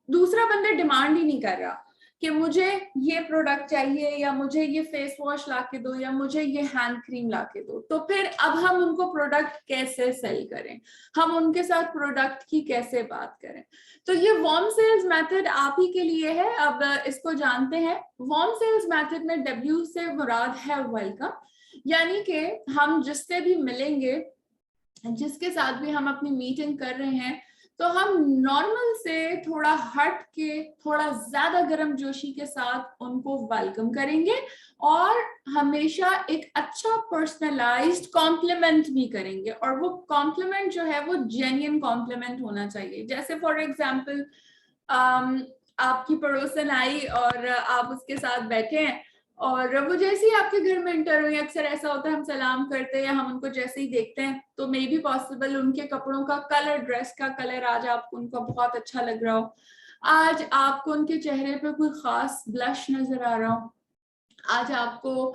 दूसरा बंदा डिमांड ही नहीं कर रहा कि मुझे ये प्रोडक्ट चाहिए या मुझे ये फेस वॉश लाके दो या मुझे ये हैंड क्रीम लाके दो, तो फिर अब हम उनको प्रोडक्ट कैसे सेल करें, हम उनके साथ प्रोडक्ट की कैसे बात करें। तो ये वार्म सेल्स मेथड आप ही के लिए है। अब इसको जानते हैं। वार्म सेल्स मेथड में W से मुराद है वेलकम, यानी कि हम जिससे भी मिलेंगे, जिसके साथ भी हम अपनी मीटिंग कर रहे हैं, तो हम नॉर्मल से थोड़ा हट के, थोड़ा ज्यादा गर्मजोशी के साथ उनको वेलकम करेंगे और हमेशा एक अच्छा पर्सनलाइज्ड कॉम्प्लीमेंट भी करेंगे। और वो कॉम्प्लीमेंट जो है वो जेन्युइन कॉम्प्लीमेंट होना चाहिए। जैसे फॉर एग्जांपल आपकी पड़ोसन आई और आप उसके साथ बैठे हैं और वो जैसे ही आपके घर में एंटर हुई, अक्सर ऐसा होता है हम सलाम करते हैं या हम उनको जैसे ही देखते हैं तो मे बी पॉसिबल उनके कपड़ों का कलर, ड्रेस का कलर आज आपको उनको बहुत अच्छा लग रहा हो, आज आपको उनके चेहरे पे कोई खास ब्लश नजर आ रहा हो, आज आपको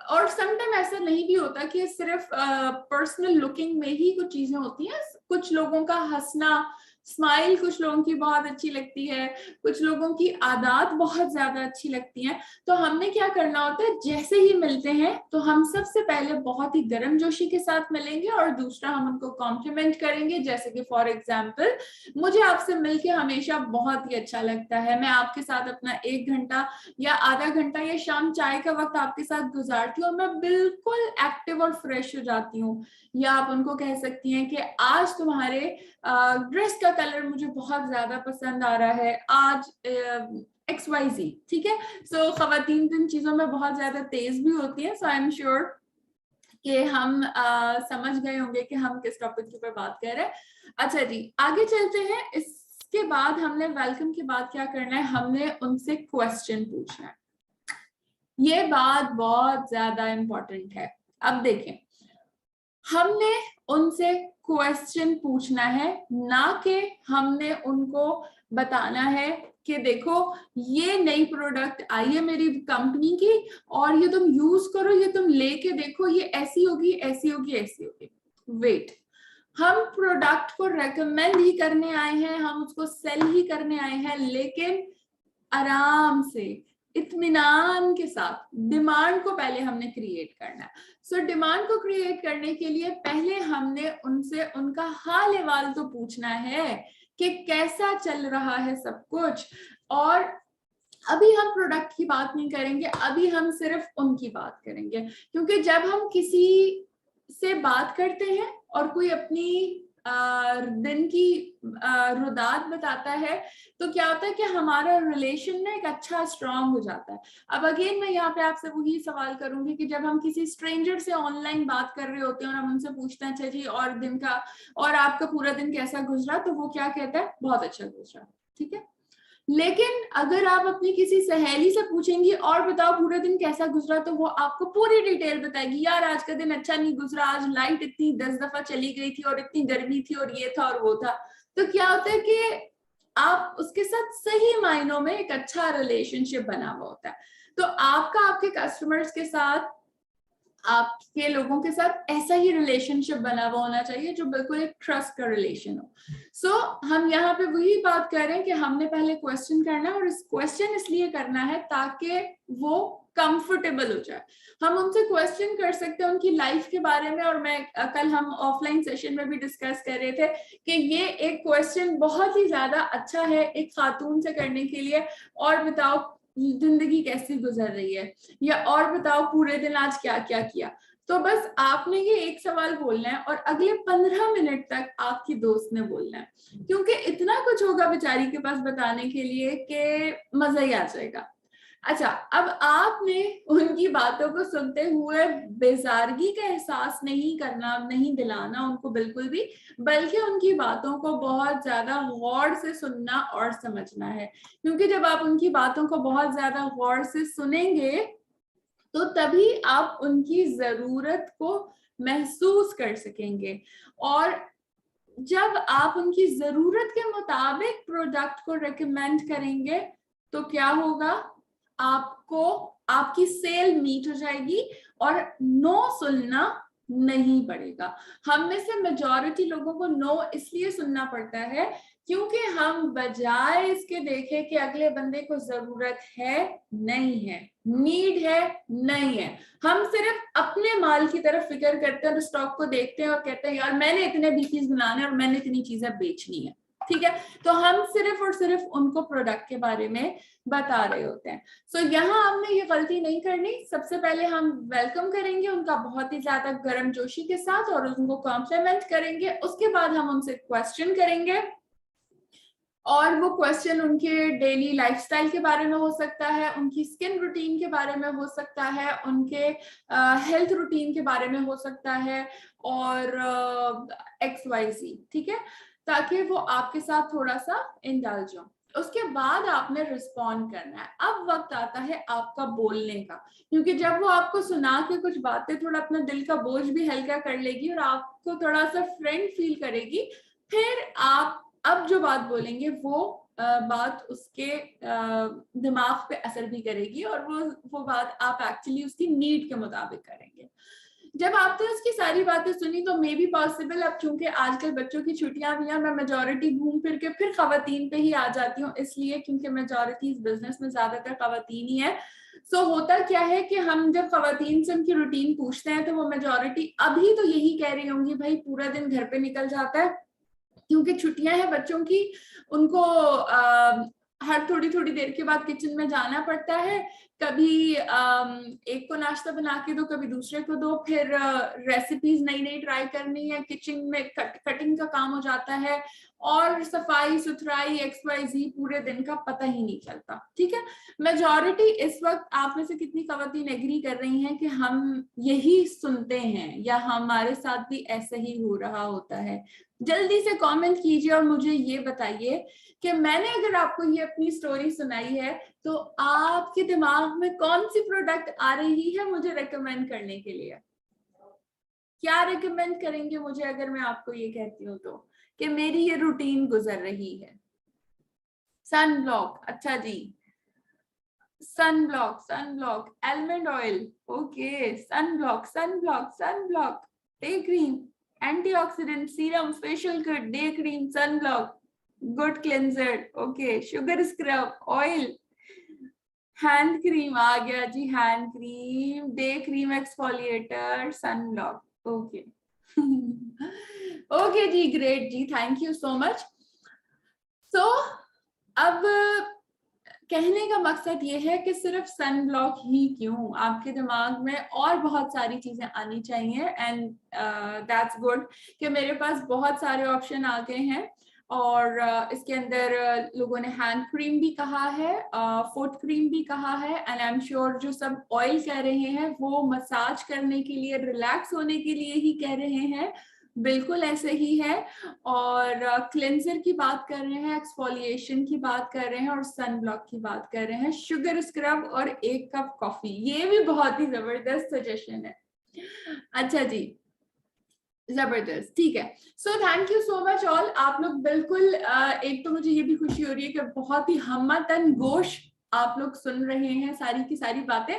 और समटाइम ऐसा नहीं भी होता कि सिर्फ पर्सनल लुकिंग में ही कुछ चीजें होती हैं। कुछ लोगों का हंसना, स्माइल कुछ लोगों की बहुत अच्छी लगती है, कुछ लोगों की आदत बहुत ज्यादा अच्छी लगती हैं। तो हमने क्या करना होता है, जैसे ही मिलते हैं तो हम सबसे पहले बहुत ही गर्मजोशी के साथ मिलेंगे और दूसरा हम उनको कॉम्प्लीमेंट करेंगे। जैसे कि फॉर एग्जांपल, मुझे आपसे मिलके हमेशा बहुत ही अच्छा लगता है, मैं आपके साथ अपना 1 घंटा या आधा घंटा या शाम चाय का वक्त आपके साथ गुजारती हूँ और मैं बिल्कुल एक्टिव और फ्रेश हो जाती हूँ। या आप उनको कह सकती हैं कि आज तुम्हारे ड्रेस का कलर मुझे बहुत ज्यादा पसंद आ रहा है, आज XYZ। ठीक है, सो खवातीन इन चीजों में बहुत ज्यादा तेज भी होती है। सो आई एम श्योर कि हम समझ गए होंगे कि हम किस टॉपिक के ऊपर बात कर रहे हैं। अच्छा जी, आगे चलते हैं। इसके बाद हमने वेलकम के बाद क्या करना है, हमने उनसे क्वेश्चन पूछना है। ये बात बहुत ज्यादा इंपॉर्टेंट है। अब देखें, हमने उनसे क्वेश्चन पूछना है, ना कि हमने उनको बताना है कि देखो ये नई प्रोडक्ट आई है मेरी कंपनी की और ये तुम यूज करो, ये तुम लेके देखो, ये ऐसी होगी ऐसी होगी ऐसी होगी। वेट, हम प्रोडक्ट को रेकमेंड ही करने आए हैं, हम उसको सेल ही करने आए हैं, लेकिन आराम से इत्मीनान के साथ डिमांड को पहले हमने क्रिएट करना है। सो डिमांड को क्रिएट करने के लिए पहले हमने उनसे उनका हाल अहवाल तो पूछना है कि कैसा चल रहा है सब कुछ। और अभी हम प्रोडक्ट की बात नहीं करेंगे, अभी हम सिर्फ उनकी बात करेंगे, क्योंकि जब हम किसी से बात करते हैं और कोई अपनी दिन की रुदात बताता है तो क्या होता है कि हमारा रिलेशन ना एक अच्छा स्ट्रांग हो जाता है। अब अगेन मैं यहाँ पे आपसे वही सवाल करूंगी कि जब हम किसी स्ट्रेंजर से ऑनलाइन बात कर रहे होते हैं और हम उनसे पूछते हैं अच्छा जी और दिन का और आपका पूरा दिन कैसा गुजरा, तो वो क्या कहता है, बहुत अच्छा गुजरा, ठीक है। लेकिन अगर आप अपनी किसी सहेली से पूछेंगी और बताओ पूरे दिन कैसा गुजरा, तो वो आपको पूरी डिटेल बताएगी, यार आज का दिन अच्छा नहीं गुजरा, आज लाइट इतनी 10 दफा चली गई थी और इतनी गर्मी थी और ये था और वो था। तो क्या होता है कि आप उसके साथ सही मायनों में एक अच्छा रिलेशनशिप बना हुआ होता है। तो आपका आपके कस्टमर्स के साथ, आपके लोगों के साथ ऐसा ही रिलेशनशिप बना हुआ होना चाहिए जो बिल्कुल एक ट्रस्ट का रिलेशन हो। सो हम यहाँ पे वही बात कर रहे हैं कि हमने पहले क्वेश्चन करना है, और इस क्वेश्चन इसलिए करना है ताकि वो कंफर्टेबल हो जाए। हम उनसे क्वेश्चन कर सकते हैं उनकी लाइफ के बारे में, और मैं कल हम ऑफलाइन सेशन में भी डिस्कस कर रहे थे कि ये एक क्वेश्चन बहुत ही ज्यादा अच्छा है एक खातून से करने के लिए, और बताओ जिंदगी कैसी गुजर रही है, या और बताओ पूरे दिन आज क्या क्या किया। तो बस आपने ये एक सवाल बोलना है और अगले 15 मिनट तक आपकी दोस्त ने बोलना है, क्योंकि इतना कुछ होगा बेचारी के पास बताने के लिए कि मजा ही आ जाएगा। अच्छा, अब आपने उनकी बातों को सुनते हुए बेजारगी का एहसास नहीं करना, नहीं दिलाना उनको बिल्कुल भी, बल्कि उनकी बातों को बहुत ज्यादा गौर से सुनना और समझना है। क्योंकि जब आप उनकी बातों को बहुत ज्यादा गौर से सुनेंगे तो तभी आप उनकी जरूरत को महसूस कर सकेंगे, और जब आप उनकी जरूरत के मुताबिक प्रोडक्ट को रेकमेंड करेंगे तो क्या होगा, आपको आपकी सेल मीट हो जाएगी और नो सुनना नहीं पड़ेगा। हम में से मेजॉरिटी लोगों को नो इसलिए सुनना पड़ता है क्योंकि हम बजाय इसके देखें कि अगले बंदे को जरूरत है नहीं है, नीड है नहीं है, हम सिर्फ अपने माल की तरफ फिक्र करते हैं और स्टॉक को देखते हैं और कहते हैं यार मैंने इतने बीपीस बनाने और मैंने इतनी चीजें बेचनी है, ठीक है। तो हम सिर्फ और सिर्फ उनको प्रोडक्ट के बारे में बता रहे होते हैं। सो यहाँ हमने ये गलती नहीं करनी। सबसे पहले हम वेलकम करेंगे उनका बहुत ही ज्यादा गर्मजोशी के साथ और उनको कॉम्प्लीमेंट करेंगे। उसके बाद हम उनसे क्वेश्चन करेंगे, और वो क्वेश्चन उनके डेली लाइफस्टाइल के बारे में हो सकता है, उनकी स्किन रूटीन के बारे में हो सकता है, उनके हेल्थ रूटीन के बारे में हो सकता है, और XYZ, ठीक है, ताकि वो आपके साथ थोड़ा सा इंडल्ज हो। उसके बाद आपने रिस्पॉन्ड करना है। अब वक्त आता है आपका बोलने का, क्योंकि जब वो आपको सुना के कुछ बातें थोड़ा अपना दिल का बोझ भी हल्का कर लेगी और आपको थोड़ा सा फ्रेंड फील करेगी, फिर आप अब जो बात बोलेंगे वो बात उसके दिमाग पे असर भी करेगी, और वो बात आप एक्चुअली उसकी नीड के मुताबिक करेंगे। जब आपने उसकी सारी बातें सुनी तो मे बी पॉसिबल, अब चूंकि आजकल बच्चों की छुट्टियां भी हैं, मैं मेजॉरिटी घूम फिर के फिर खवातीन पे ही आ जाती हूँ, इसलिए क्योंकि मेजॉरिटी इस बिजनेस में ज्यादातर खवातीन ही है। सो होता क्या है कि हम जब खवातीन से उनकी रूटीन पूछते हैं तो वो मेजॉरिटी अभी तो यही कह रही होंगी भाई पूरा दिन घर पे निकल जाता है, क्योंकि छुट्टियां हैं बच्चों की, उनको हर थोड़ी थोड़ी देर के बाद किचन में जाना पड़ता है, कभी एक को नाश्ता बना के दो, कभी दूसरे को दो, फिर रेसिपीज नई नई ट्राई करनी है, किचन में कटिंग का काम हो जाता है, और सफाई सुथराई XYZ पूरे दिन का पता ही नहीं चलता। ठीक है, मेजॉरिटी इस वक्त आप में से कितनी खवातीन एग्री कर रही हैं कि हम यही सुनते हैं या हमारे साथ भी ऐसे ही हो रहा होता है? जल्दी से कमेंट कीजिए और मुझे ये बताइए कि मैंने अगर आपको ये अपनी स्टोरी सुनाई है तो आपके दिमाग में कौन सी प्रोडक्ट आ रही है मुझे रेकमेंड करने के लिए? क्या रेकमेंड करेंगे मुझे अगर मैं आपको ये कहती हूँ तो कि मेरी ये रूटीन गुजर रही है? सनब्लॉक, अच्छा जी, sunblock, sunblock, almond oil, okay, sunblock, sunblock, sunblock, day cream, antioxidant serum, facial kit, day cream, sunblock, good cleanser, okay, sugar scrub, oil, hand cream आ गया जी, hand cream, day cream, exfoliator, sunblock, okay. Okay जी, great जी, thank you so much. So अब कहने का मकसद ये है कि सिर्फ सनब्लॉक ही क्यों, आपके दिमाग में और बहुत सारी चीजें आनी चाहिए, एंड दैट्स गुड कि मेरे पास बहुत सारे ऑप्शन आ गए हैं। और इसके अंदर लोगों ने हैंड क्रीम भी कहा है, फुट क्रीम भी कहा है, एंड आई एम श्योर जो सब ऑयल कह रहे हैं वो मसाज करने के लिए, रिलैक्स होने के लिए ही कह रहे हैं, बिल्कुल ऐसे ही है। और क्लेंजर की बात कर रहे हैं, एक्सफोलिएशन की बात कर रहे हैं, और सनब्लॉक की बात कर रहे हैं, शुगर स्क्रब और 1 कप कॉफी, ये भी बहुत ही जबरदस्त सजेशन है। अच्छा जी, जबरदस्त, ठीक है। So thank you so much all, आप लोग बिल्कुल एक तो मुझे ये भी खुशी हो रही है कि बहुत ही हिम्मतन गोश आप लोग सुन रहे हैं सारी की सारी बातें।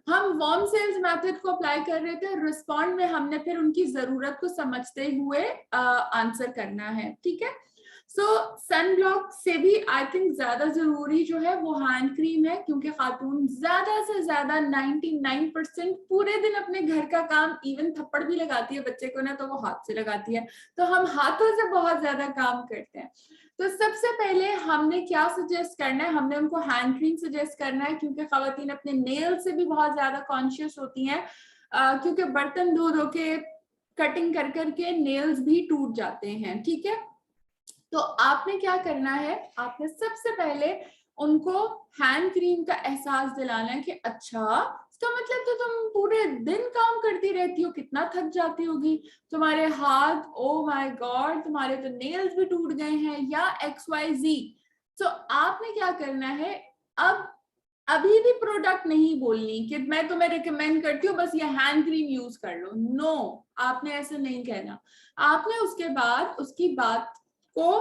हम वार्म सेल्स मेथड को अप्लाई कर रहे थे, रिस्पॉन्ड में हमने फिर उनकी जरूरत को समझते हुए आंसर करना है, ठीक है। सो सनब्लॉक से भी आई थिंक ज्यादा जरूरी जो है वो हैंड क्रीम है, क्योंकि खातून ज्यादा से ज्यादा 99% पूरे दिन अपने घर का काम, इवन थप्पड़ भी लगाती है बच्चे को ना तो वो हाथ से लगाती है, तो हम हाथों से बहुत ज्यादा काम करते हैं। तो सबसे पहले हमने क्या सजेस्ट करना है, हमने उनको हैंड क्रीम सजेस्ट करना है, क्योंकि खवातीन अपने नेल से भी बहुत ज्यादा कॉन्शियस होती हैं, क्योंकि बर्तन धो धो के, कटिंग कर करके नेल्स भी टूट जाते हैं, ठीक है। तो आपने क्या करना है, आपने सबसे पहले उनको हैंड क्रीम का एहसास दिलाना है कि अच्छा, इसका मतलब तो तुम पूरे दिन काम करती रहती हो, कितना थक जाती होगी, तुम्हारे हाथ, ओ माय गॉड, तुम्हारे तो नेल्स भी टूट गए हैं, या XYZ। तो आपने क्या करना है, अब अभी भी प्रोडक्ट नहीं बोलनी कि मैं तुम्हें रिकमेंड करती हूँ बस ये हैंड क्रीम यूज कर लो, नो, आपने ऐसे नहीं कहना। आपने उसके बाद उसकी बात को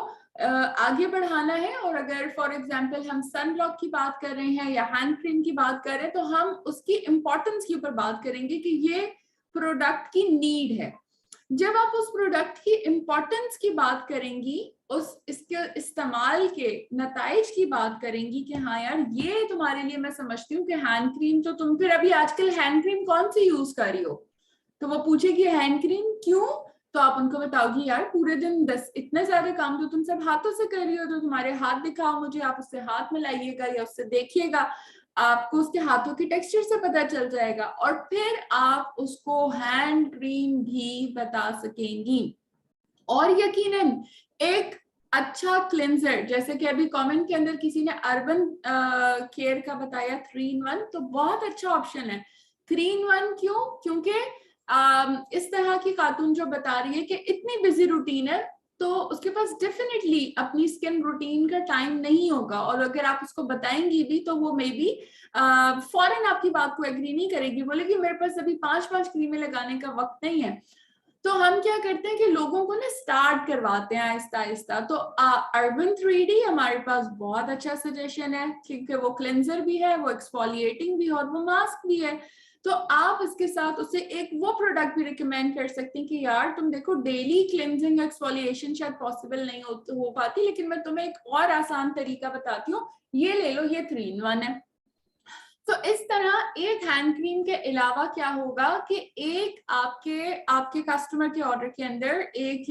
आगे बढ़ाना है, और अगर फॉर एग्जांपल हम सनब्लॉक की बात कर रहे हैं या हैंड क्रीम की बात कर रहे हैं, तो हम उसकी इंपॉर्टेंस के ऊपर बात करेंगे कि ये प्रोडक्ट की नीड है। जब आप उस प्रोडक्ट की इंपॉर्टेंस की बात करेंगी, उस इसके इस्तेमाल के नताइज की बात करेंगी कि हाँ यार ये तुम्हारे लिए मैं समझती हूँ कि हैंड क्रीम तो तुम, फिर अभी आजकल हैंड क्रीम कौन सी यूज कर रही हो, तो वो पूछेगी हैंड क्रीम क्यों, तो आप उनको बताओगी यार पूरे दिन 10 इतने सारे काम तो तुम सब हाथों से कर रही हो, तो तुम्हारे हाथ दिखाओ मुझे, आप उससे हाथ मिलाइएगा या उससे देखिएगा, आपको उसके हाथों के टेक्सचर से पता चल जाएगा, और फिर आप उसको हैंड क्रीम भी बता सकेंगी। और यकीनन एक अच्छा क्लेंजर, जैसे कि अभी कमेंट के अंदर किसी ने अर्बन केयर का बताया 3-in-1, तो बहुत अच्छा ऑप्शन है 3-in-1। क्यों? क्योंकि इस तरह की खातून जो बता रही है कि इतनी बिजी रूटीन है, तो उसके पास डेफिनेटली अपनी स्किन रूटीन का टाइम नहीं होगा, और अगर आप उसको बताएंगी भी तो वो मे बी फौरन आपकी बात को एग्री नहीं करेगी, बोलेगी मेरे पास अभी 5-5 क्रीमें लगाने का वक्त नहीं है। तो हम क्या करते हैं कि लोगों को ना स्टार्ट करवाते हैं आहिस्ता आहिस्ता। तो अर्बन 3D हमारे पास बहुत अच्छा सजेशन है, क्योंकि वो क्लेंजर भी है, वो एक्सफोलिएटिंग भी है, और वो मास्क भी है। तो आप इसके साथ उसे एक वो प्रोडक्ट भी रिकमेंड कर सकती हैं कि यार तुम देखो डेली क्लेंजिंग एक्सफोलिएशन शायद पॉसिबल नहीं हो पाती, लेकिन मैं तुम्हें एक और आसान तरीका बताती हूँ, ये ले लो, ये 3-in-1 है। तो इस तरह एक हैंड क्रीम के अलावा क्या होगा कि एक आपके कस्टमर के ऑर्डर के अंदर एक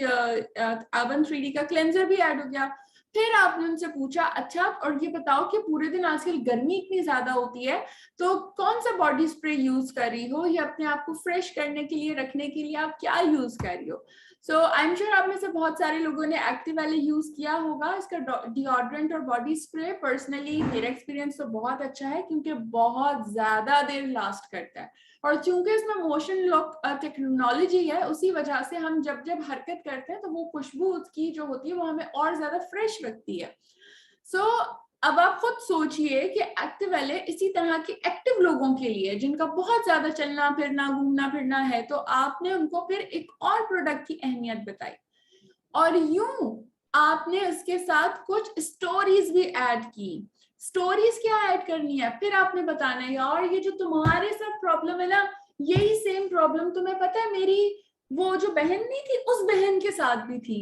अर्बन 3D का क्लेंजर भी ऐड हो गया, फिर आपने उनसे पूछा अच्छा और ये बताओ कि पूरे दिन आजकल गर्मी इतनी ज्यादा होती है तो कौन सा बॉडी स्प्रे यूज कर रही हो या अपने आप को फ्रेश करने के लिए रखने के लिए आप क्या यूज कर रही हो। सो आई एम श्योर आप में से बहुत सारे लोगों ने एक्टिव वाले यूज किया होगा इसका डिओड्रेंट और बॉडी स्प्रे। पर्सनली मेरा एक्सपीरियंस तो बहुत अच्छा है क्योंकि बहुत ज्यादा देर लास्ट करता है और चूंकि इसमें मोशन लॉक टेक्नोलॉजी है उसी वजह से हम जब जब हरकत करते हैं तो वो खुशबू उसकी जो होती है वो हमें और ज्यादा फ्रेश रखती है। सो अब आप खुद सोचिए कि एक्टिव वाले इसी तरह के एक्टिव लोगों के लिए जिनका बहुत ज्यादा चलना फिरना घूमना फिरना है तो आपने उनको फिर एक और प्रोडक्ट की अहमियत बताई और यूं आपने उसके साथ कुछ स्टोरीज भी ऐड की। स्टोरीज क्या ऐड करनी है फिर आपने बताना है यार ये जो तुम्हारे साथ प्रॉब्लम है ना यही सेम प्रॉब्लम तुम्हें पता है मेरी वो जो बहन नहीं थी उस बहन के साथ भी थी,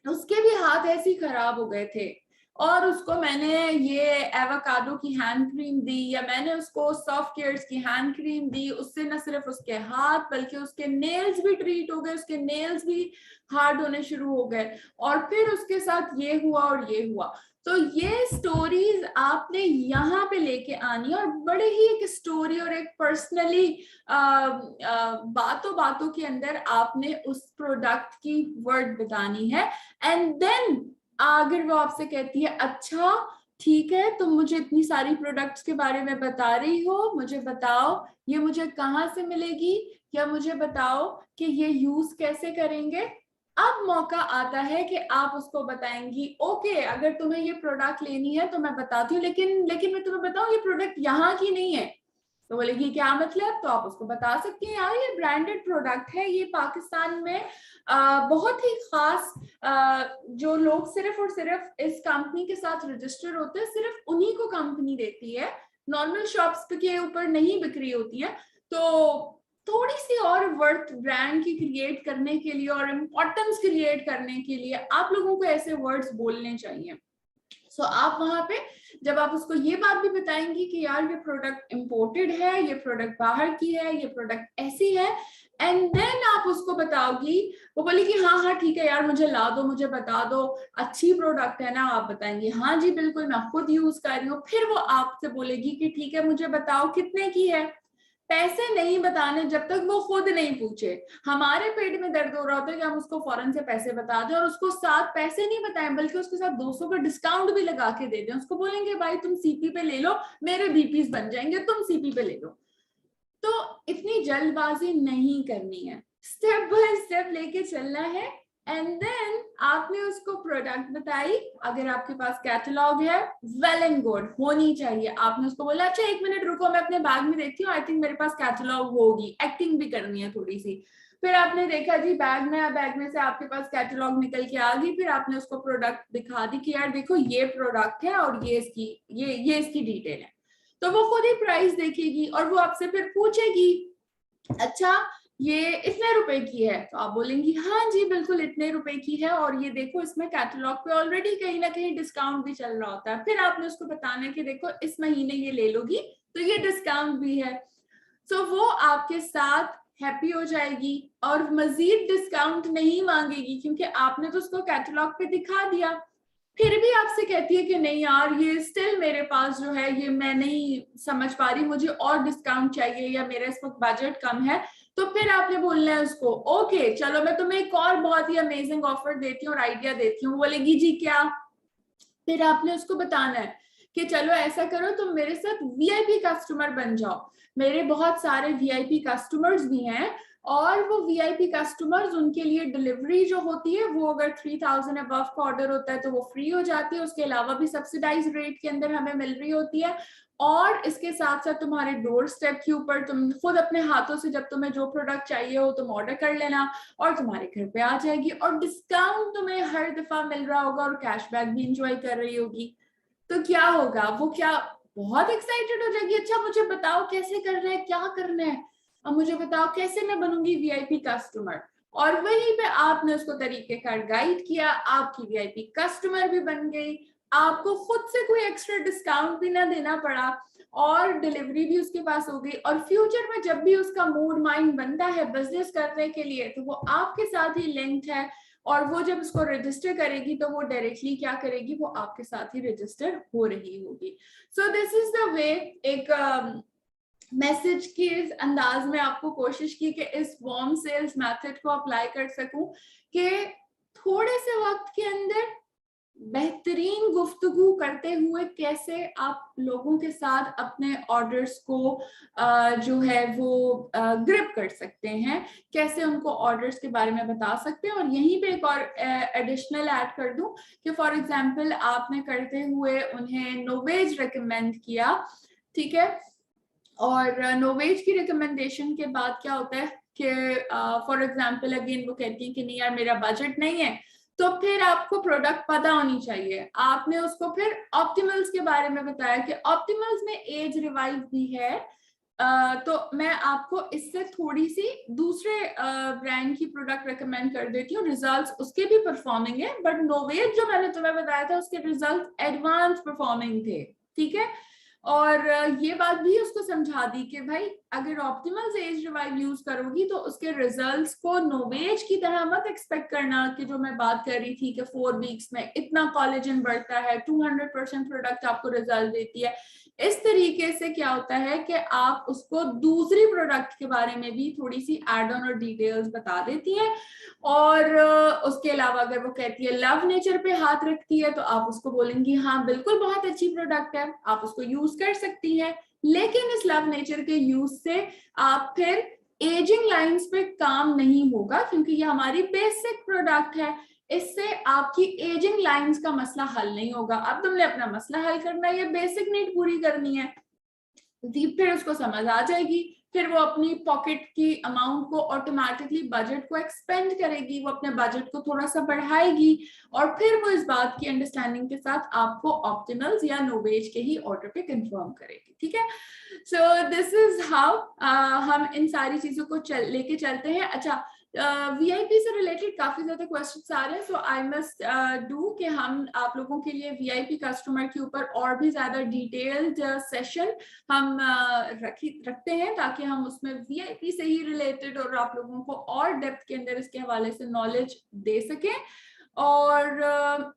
उसके भी हाथ ऐसे ही खराब हो गए थे और उसको मैंने ये एवोकाडो की हैंड क्रीम दी या मैंने उसको सॉफ्ट केयर्स की हैंड क्रीम दी, उससे न सिर्फ उसके हाथ बल्कि उसके नेल्स भी ट्रीट हो गए, उसके नेल्स भी हार्ड होने शुरू हो गए और फिर उसके साथ ये हुआ और ये हुआ। तो ये स्टोरीज आपने यहाँ पे लेके आनी और बड़े ही एक स्टोरी और एक पर्सनली बातों बातों के अंदर आपने उस प्रोडक्ट की वर्ड बतानी है एंड देन अगर वो आपसे कहती है अच्छा ठीक है तुम मुझे इतनी सारी प्रोडक्ट्स के बारे में बता रही हो, मुझे बताओ ये मुझे कहाँ से मिलेगी या मुझे बताओ कि ये यूज कैसे करेंगे। अब मौका आता है कि आप उसको बताएंगी ओके अगर तुम्हें ये प्रोडक्ट लेनी है तो मैं बताती हूँ लेकिन मैं तुम्हें बताऊँ ये प्रोडक्ट यहाँ की नहीं है। तो बोलेगी क्या मतलब, तो आप उसको बता सकती हैं यार ये ब्रांडेड प्रोडक्ट है, ये पाकिस्तान में बहुत ही खास जो लोग सिर्फ और सिर्फ इस कंपनी के साथ रजिस्टर होते हैं सिर्फ उन्हीं को कंपनी देती है, नॉर्मल शॉप्स के ऊपर नहीं बिक्री होती है। तो थोड़ी सी और वर्थ ब्रांड की क्रिएट करने के लिए और इम्पोर्टेंस क्रिएट करने के लिए आप लोगों को ऐसे वर्ड्स बोलने चाहिए। सो आप वहां पे जब आप उसको ये बात भी बताएंगी कि यार ये प्रोडक्ट इम्पोर्टेड है, ये प्रोडक्ट बाहर की है, ये प्रोडक्ट ऐसी है एंड देन आप उसको बताओगी, वो बोलेगी हाँ ठीक है यार मुझे ला दो, मुझे बता दो अच्छी प्रोडक्ट है ना, आप बताएंगे हाँ जी बिल्कुल मैं खुद यूज कर रही हूँ। फिर वो आपसे बोलेगी कि ठीक है मुझे बताओ कितने की है। पैसे नहीं बताने जब तक वो खुद नहीं पूछे। हमारे पेट में दर्द हो रहा होता है कि हम उसको फौरन से पैसे बता दें और उसको साथ पैसे नहीं बताएं बल्कि उसके साथ 200 का डिस्काउंट भी लगा के दे दें। उसको बोलेंगे भाई तुम सीपी पे ले लो, मेरे बीपीस बन जाएंगे, तुम सीपी पे ले लो। तो इतनी जल्दबाजी नहीं करनी है, स्टेप बाय स्टेप लेके चलना है एंड देन आपने उसको प्रोडक्ट बताई। अगर आपके पास कैटलॉग है वेल एंड गुड, होनी चाहिए। आपने उसको बोला अच्छा 1 मिनट रुको मैं अपने बैग में देखती हूँ, आई थिंक मेरे पास कैटलॉग होगी, एक्टिंग भी करनी है थोड़ी सी। फिर आपने देखा जी बैग में से आपके पास कैटलॉग निकल के आ गई, फिर आपने उसको प्रोडक्ट दिखा दी कि यार देखो ये प्रोडक्ट है और ये इसकी डिटेल है। तो वो खुद ही प्राइस देखेगी और वो आपसे फिर पूछेगी अच्छा ये इतने रुपए की है, तो आप बोलेंगी हाँ जी बिल्कुल इतने रुपए की है और ये देखो इसमें कैटलॉग पे ऑलरेडी कहीं ना कहीं डिस्काउंट भी चल रहा होता है। फिर आपने उसको बताना है कि देखो इस महीने ये ले लोगी तो ये डिस्काउंट भी है। सो वो आपके साथ हैप्पी हो जाएगी और मजीद डिस्काउंट नहीं मांगेगी क्योंकि आपने तो उसको कैटलॉग पे दिखा दिया। फिर भी आपसे कहती है कि नहीं यार ये स्टिल मेरे पास जो है ये मैं नहीं समझ पा रही, मुझे और डिस्काउंट चाहिए या मेरा इस वक्त बजट कम है। तो फिर आपने बोलना है उसको ओके चलो मैं तुम्हें एक और बहुत ही अमेजिंग ऑफर देती हूँ और आइडिया देती हूँ। बोलेगी जी क्या। फिर आपने उसको बताना है कि चलो ऐसा करो तुम मेरे साथ वीआईपी कस्टमर बन जाओ, मेरे बहुत सारे वीआईपी कस्टमर्स भी हैं और वो वीआईपी कस्टमर्स उनके लिए डिलीवरी जो होती है वो अगर 3000 अबव का ऑर्डर होता है तो वो फ्री हो जाती है, उसके अलावा भी सब्सिडाइज रेट के अंदर हमें मिल रही होती है और इसके साथ साथ तुम्हारे डोर स्टेप के ऊपर तुम खुद अपने हाथों से जब तुम्हें जो प्रोडक्ट चाहिए हो तुम ऑर्डर कर लेना और तुम्हारे घर पे आ जाएगी और डिस्काउंट तुम्हें हर दफा मिल रहा होगा और कैशबैक भी इंजॉय कर रही होगी। तो क्या होगा, वो क्या बहुत एक्साइटेड हो जाएगी, अच्छा मुझे बताओ कैसे करना है, क्या करना है, अब मुझे बताओ कैसे मैं बनूंगी वीआईपी कस्टमर। और वहीं पे आपने उसको तरीकेकार गाइड किया, आपकी वीआईपी कस्टमर भी बन गई, आपको खुद से कोई एक्स्ट्रा डिस्काउंट भी ना देना पड़ा और डिलीवरी भी उसके पास हो गई। और फ्यूचर में जब भी उसका मूड माइंड बनता है बिजनेस करने के लिए तो वो आपके साथ ही लिंक्ड है, और वो जब उसको रजिस्टर करेगी तो वो डायरेक्टली क्या करेगी, वो आपके साथ ही रजिस्टर हो रही होगी। So this is the way, एक मैसेज के अंदाज में आपको कोशिश की कि इस वार्म सेल्स मेथड को अप्लाई कर सकूं कि थोड़े से वक्त के अंदर बेहतरीन गुफ्तगू करते हुए कैसे आप लोगों के साथ अपने ऑर्डर्स को जो है वो ग्रिप कर सकते हैं, कैसे उनको ऑर्डर्स के बारे में बता सकते हैं। और यहीं पे एक और एडिशनल ऐड कर दूं कि फॉर एग्जांपल आपने करते हुए उन्हें नोवेज रिकमेंड किया, ठीक है, और नोवेज की रिकमेंडेशन के बाद क्या होता है कि फॉर एग्जांपल अगेन वो कहती है कि नहीं यार मेरा बजट नहीं है, तो फिर आपको प्रोडक्ट पता होनी चाहिए। आपने उसको फिर ऑप्टिमल्स के बारे में बताया कि ऑप्टिमल्स में एज रिवाइव भी है, तो मैं आपको इससे थोड़ी सी दूसरे ब्रांड की प्रोडक्ट रेकमेंड कर देती हूँ, रिजल्ट्स उसके भी परफॉर्मिंग है, बट नोवेज जो मैंने तुम्हें बताया था उसके रिजल्ट एडवांस परफॉर्मिंग थे, ठीक है। और ये बात भी उसको समझा दी कि भाई अगर ऑप्टिमल एज रिवाइव यूज करोगी तो उसके रिजल्ट्स को नोवेज की तरह मत एक्सपेक्ट करना कि जो मैं बात कर रही थी कि 4 वीक्स में इतना कोलेजन बढ़ता है, 200% प्रोडक्ट आपको रिजल्ट देती है। इस तरीके से क्या होता है कि आप उसको दूसरी प्रोडक्ट के बारे में भी थोड़ी सी एड ऑन और डिटेल्स बता देती हैं। और उसके अलावा अगर वो कहती है लव नेचर पे हाथ रखती है तो आप उसको बोलेंगी हाँ बिल्कुल बहुत अच्छी प्रोडक्ट है, आप उसको यूज कर सकती हैं, लेकिन इस लव नेचर के यूज से आप फिर एजिंग लाइंस पे काम नहीं होगा क्योंकि ये हमारी बेसिक प्रोडक्ट है, इससे आपकी एजिंग लाइंस का मसला हल नहीं होगा। अब तुमने अपना मसला हल करना है, ये बेसिक नीड पूरी करनी है, फिर उसको समझ आ जाएगी, फिर वो अपनी पॉकेट की अमाउंट को ऑटोमेटिकली बजट को एक्सपेंड करेगी, वो अपने बजट को थोड़ा सा बढ़ाएगी और फिर वो इस बात की अंडरस्टैंडिंग के साथ आपको ऑप्टिमल्स या नोवेज के ही ऑर्डर पे कंफर्म करेगी, ठीक है। सो दिस इज हाउ हम इन सारी चीजों को लेके चलते हैं। अच्छा, वीआईपी से रिलेटेड काफी ज्यादा क्वेश्चंस आ रहे हैं, सो आई मस्ट डू कि हम आप लोगों के लिए वीआईपी कस्टमर के ऊपर और भी ज्यादा डिटेल्ड सेशन हम रखते हैं ताकि हम उसमें वीआईपी से ही रिलेटेड और आप लोगों को और डेप्थ के अंदर इसके हवाले से नॉलेज दे सकें। और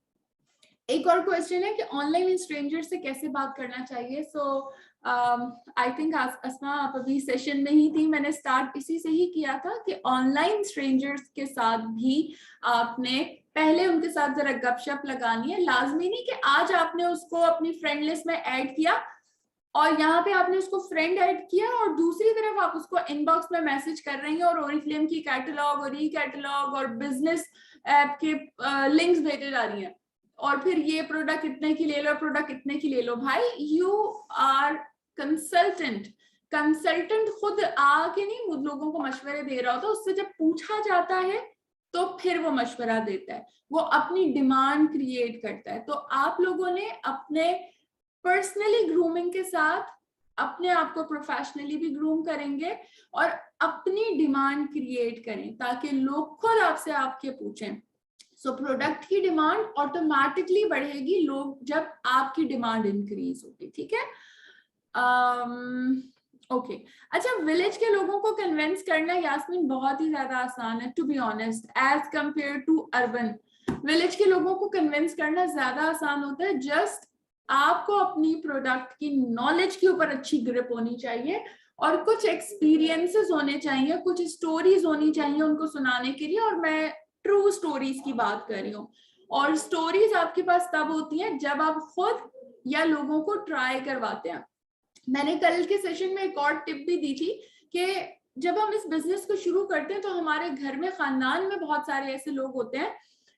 एक और क्वेश्चन है कि ऑनलाइन स्ट्रेंजर से कैसे बात करना चाहिए। सो आई थिंक अस्मा आप अभी सेशन में ही थी, मैंने स्टार्ट इसी से ही किया था कि ऑनलाइन स्ट्रेंजर्स के साथ भी आपने पहले उनके साथ जरा गपशप लगानी है। लाजमी नहीं कि आज आपने उसको अपनी फ्रेंड लिस्ट में ऐड किया और यहाँ पे आपने उसको फ्रेंड ऐड किया और दूसरी तरफ आप उसको इनबॉक्स में मैसेज कर रही हैं और ओरिफ्लेम की कैटलॉग और ई कैटलॉग और बिजनेस ऐप के लिंक्स भेजे जा रही हैं और फिर ये प्रोडक्ट इतने की ले लो, प्रोडक्ट इतने की ले लो। भाई यू आर कंसल्टेंट, कंसल्टेंट खुद आके नहीं मुझ लोगों को मशवरे दे रहा होता, उससे जब पूछा जाता है तो फिर वो मशवरा देता है, वो अपनी डिमांड क्रिएट करता है। तो आप लोगों ने अपने पर्सनली ग्रूमिंग के साथ अपने आप को प्रोफेशनली भी ग्रूम करेंगे और अपनी डिमांड क्रिएट करें ताकि लोग खुद आपसे आपके पूछें। सो प्रोडक्ट की डिमांड ऑटोमेटिकली बढ़ेगी लोग जब आपकी डिमांड इंक्रीज होगी, ठीक है। ओके अच्छा, विलेज के लोगों को कन्विंस करना यास्मीन बहुत ही ज्यादा आसान है to be honest as compare to urban. Village के लोगों को कन्विंस करना ज्यादा आसान होता है, जस्ट आपको अपनी प्रोडक्ट की नॉलेज के ऊपर अच्छी ग्रिप होनी चाहिए और कुछ एक्सपीरियंसेस होने चाहिए, कुछ स्टोरीज होनी चाहिए उनको सुनाने के लिए। और मैं ट्रू स्टोरीज की बात कर रही हूँ और स्टोरीज आपके पास तब होती हैं जब आप खुद या लोगों को ट्राई करवाते हैं। मैंने कल के सेशन में एक और टिप भी दी थी कि जब हम इस बिजनेस को शुरू करते हैं तो हमारे घर में खानदान में बहुत सारे ऐसे लोग होते हैं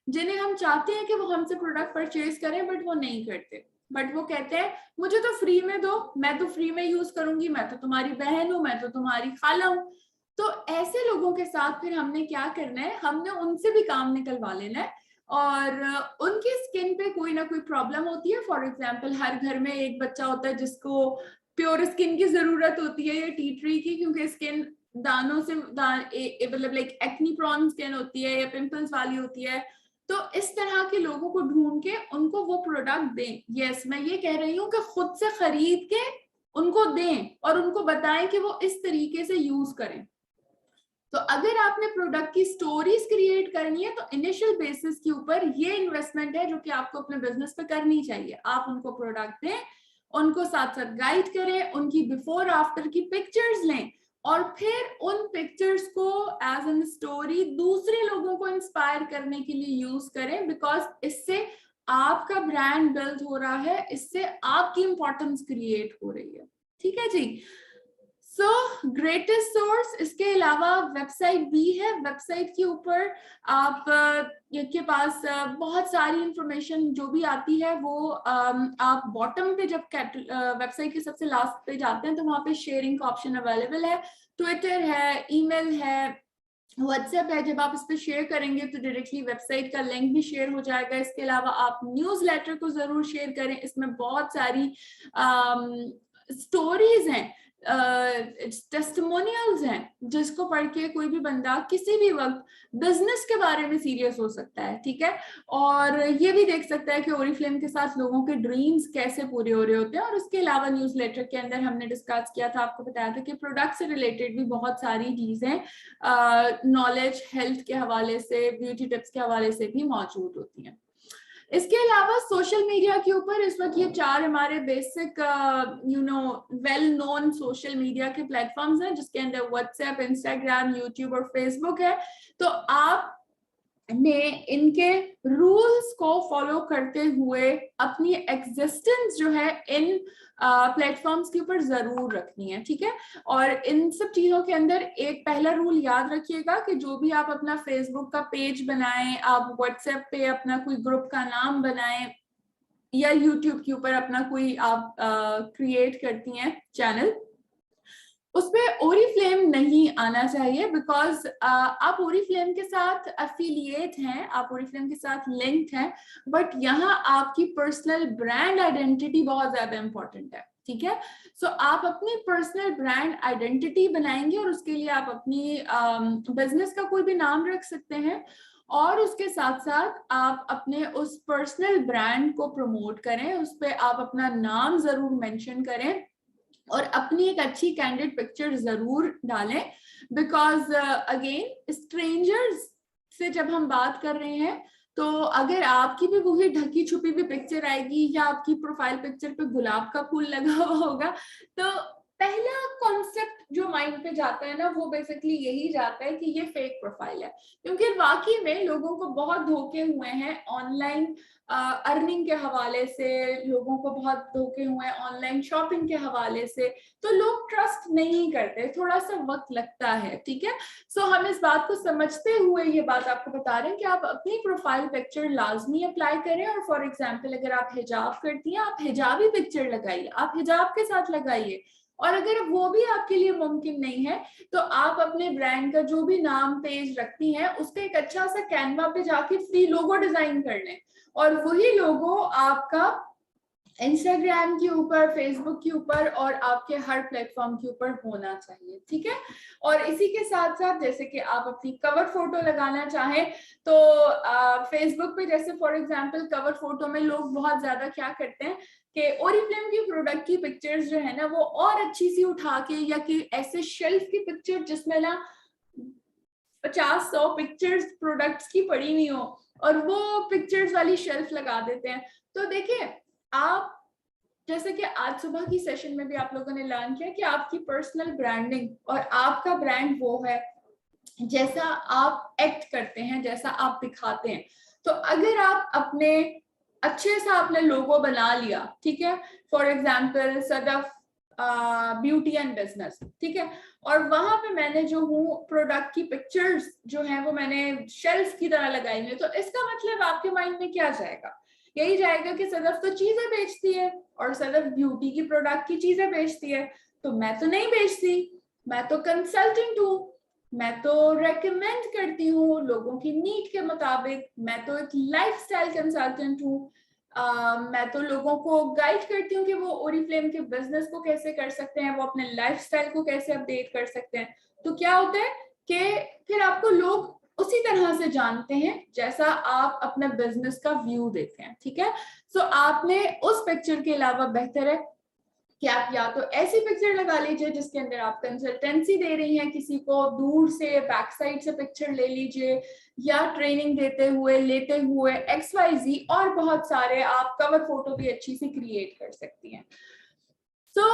जिन्हें हम चाहते हैं कि वो हमसे प्रोडक्ट परचेज करें बट वो नहीं करते, बट वो कहते हैं मुझे तो फ्री में दो, मैं तो फ्री में यूज करूंगी, मैं तो तुम्हारी बहन हूँ, मैं तो तुम्हारी खाला हूँ। तो ऐसे लोगों के साथ फिर हमने क्या करना है, हमने उनसे भी काम निकलवा लेना है और उनकी स्किन पे कोई ना कोई प्रॉब्लम होती है। फॉर एग्जाम्पल हर घर में एक बच्चा होता है जिसको प्योर स्किन की जरूरत होती है या टी ट्री की, क्योंकि स्किन दानों से मतलब लाइक एक्नी प्रॉन स्किन होती है या पिंपल्स वाली होती है। तो इस तरह के लोगों को ढूंढ के उनको वो प्रोडक्ट दें। यस, मैं ये कह रही हूँ कि खुद से खरीद के उनको दें और उनको बताएं कि वो इस तरीके से यूज करें। तो अगर आपने प्रोडक्ट की स्टोरीज क्रिएट करनी है तो इनिशियल बेसिस के ऊपर ये इन्वेस्टमेंट है जो कि आपको अपने बिजनेस पे करनी चाहिए। आप उनको प्रोडक्ट दें, उनको साथ साथ गाइड करें, उनकी बिफोर आफ्टर की पिक्चर्स लें और फिर उन पिक्चर्स को एज एन स्टोरी दूसरे लोगों को इंस्पायर करने के लिए यूज करें, बिकॉज इससे आपका ब्रांड बिल्ड हो रहा है, इससे आपकी इंपॉर्टेंस क्रिएट हो रही है। ठीक है जी। सो ग्रेटेस्ट सोर्स, इसके अलावा वेबसाइट भी है। वेबसाइट के ऊपर आप के पास बहुत सारी इंफॉर्मेशन जो भी आती है वो आप बॉटम पे जब वेबसाइट के सबसे लास्ट पे जाते हैं तो वहां पे शेयरिंग का ऑप्शन अवेलेबल है। ट्विटर है, ईमेल है, व्हाट्सएप है। जब आप इस पे शेयर करेंगे तो डायरेक्टली वेबसाइट का लिंक भी शेयर हो जाएगा। इसके अलावा आप न्यूज़लेटर को जरूर शेयर करें, इसमें बहुत सारी स्टोरीज हैं, टेस्टिमोनियल्स हैं, जिसको पढ़ के कोई भी बंदा किसी भी वक्त बिजनेस के बारे में सीरियस हो सकता है। ठीक है, और ये भी देख सकता है कि ओरिफ्लेम के साथ लोगों के ड्रीम्स कैसे पूरे हो रहे होते हैं। और उसके अलावा न्यूज़लेटर के अंदर हमने डिस्कस किया था, आपको बताया था कि प्रोडक्ट से रिलेटेड भी बहुत सारी चीजें नॉलेज, हेल्थ के हवाले से, ब्यूटी टिप्स के हवाले से भी मौजूद होती हैं। इसके अलावा सोशल मीडिया के ऊपर इस वक्त ये 4 हमारे basic well known social media के प्लेटफॉर्म्स हैं, जिसके अंदर व्हाट्सएप, इंस्टाग्राम, यूट्यूब और फेसबुक है। तो आप ने इनके रूल्स को फॉलो करते हुए अपनी एग्जिस्टेंस जो है इन प्लेटफॉर्म्स के ऊपर जरूर रखनी है। ठीक है, और इन सब चीजों के अंदर एक पहला रूल याद रखिएगा कि जो भी आप अपना फेसबुक का पेज बनाएं, आप व्हाट्सएप पे अपना कोई ग्रुप का नाम बनाएं, या यूट्यूब के ऊपर अपना कोई आप क्रिएट करती हैं चैनल, उसमें ओरिफ्लेम नहीं आना चाहिए। बिकॉज आप ओरिफ्लेम के साथ एफिलिएट हैं, आप ओरिफ्लेम के साथ लिंक्ड हैं, बट यहाँ आपकी पर्सनल ब्रांड आइडेंटिटी बहुत ज्यादा इंपॉर्टेंट है। ठीक है, सो आप अपनी पर्सनल ब्रांड आइडेंटिटी बनाएंगे और उसके लिए आप अपनी बिजनेस का कोई भी नाम रख सकते हैं, और उसके साथ साथ आप अपने उस पर्सनल ब्रांड को प्रमोट करें, उस पर आप अपना नाम जरूर मेंशन करें और अपनी एक अच्छी कैंडिड पिक्चर जरूर डालें। बिकॉज अगेन स्ट्रेंजर्स से जब हम बात कर रहे हैं तो अगर आपकी भी वही ढकी छुपी भी पिक्चर आएगी या आपकी प्रोफाइल पिक्चर पे गुलाब का फूल लगा हुआ होगा, तो पहला कॉन्सेप्ट जो माइंड पे जाता है ना, वो बेसिकली यही जाता है कि ये फेक प्रोफाइल है। क्योंकि वाकई में लोगों को बहुत धोखे हुए हैं ऑनलाइन अर्निंग के हवाले से, लोगों को बहुत धोखे हुए हैं ऑनलाइन शॉपिंग के हवाले से, तो लोग ट्रस्ट नहीं करते, थोड़ा सा वक्त लगता है। ठीक है, सो हम इस बात को समझते हुए ये बात आपको बता रहे हैं कि आप अपनी प्रोफाइल पिक्चर लाजमी अप्लाई करें। और फॉर एग्जाम्पल अगर आप हिजाब करती हैं, आप हिजाबी पिक्चर लगाइए, आप हिजाब के साथ लगाइए। और अगर वो भी आपके लिए मुमकिन नहीं है तो आप अपने ब्रांड का जो भी नाम पेज रखती हैं उस पर एक अच्छा सा कैनवा पे जाके फ्री लोगो डिजाइन कर लें, और वही लोगो आपका इंस्टाग्राम के ऊपर, फेसबुक के ऊपर और आपके हर प्लेटफॉर्म के ऊपर होना चाहिए। ठीक है, और इसी के साथ साथ जैसे कि आप अपनी कवर फोटो लगाना चाहें तो फेसबुक पे जैसे फॉर एग्जांपल कवर फोटो में लोग बहुत ज्यादा क्या करते हैं कि ओरिफ्लेम की प्रोडक्ट की पिक्चर्स जो है ना वो और अच्छी सी उठा के, या कि ऐसे शेल्फ की पिक्चर जिसमें ना 50-100 पिक्चर्स प्रोडक्ट्स की पड़ी हुई हो और वो पिक्चर्स वाली शेल्फ लगा देते हैं। तो देखिए, आप जैसे कि आज सुबह की सेशन में भी आप लोगों ने लर्न किया कि आपकी पर्सनल ब्रांडिंग और आपका ब्रांड वो है जैसा आप एक्ट करते हैं, जैसा आप दिखाते हैं। तो अगर आप अपने अच्छे से आपने लोगो बना लिया, ठीक है, for example Sadaf beauty and business, ठीक है, और वहां पे मैंने जो हूँ प्रोडक्ट की पिक्चर्स जो है वो मैंने शेल्फ की तरह लगाई हुई, तो इसका मतलब आपके माइंड में क्या जाएगा? यही जाएगा कि सदफ तो चीजें बेचती है और सदफ ब्यूटी की प्रोडक्ट की चीजें बेचती है, तो मैं तो नहीं बेचती, मैं तो कंसल्टेंट हूँ, मैं तो रेकमेंड करती हूँ लोगों की नीड के मुताबिक, मैं तो एक लाइफस्टाइल कंसल्टेंट हूँ, मैं तो लोगों को गाइड करती हूँ कि वो ओरिफ्लेम के बिजनेस को कैसे कर सकते हैं, वो अपने लाइफस्टाइल को कैसे अपडेट कर सकते हैं। तो क्या होता है कि फिर आपको लोग उसी तरह से जानते हैं जैसा आप अपने बिजनेस का व्यू देते हैं। ठीक है, सो आपने उस पिक्चर के अलावा बेहतर है कि आप या तो ऐसी पिक्चर लगा लीजिए जिसके अंदर आप कंसल्टेंसी दे रही हैं किसी को, दूर से बैक साइड से पिक्चर ले लीजिए, या ट्रेनिंग देते हुए, लेते हुए, XYZ, और बहुत सारे आप कवर फोटो भी अच्छी सी क्रिएट कर सकती हैं। So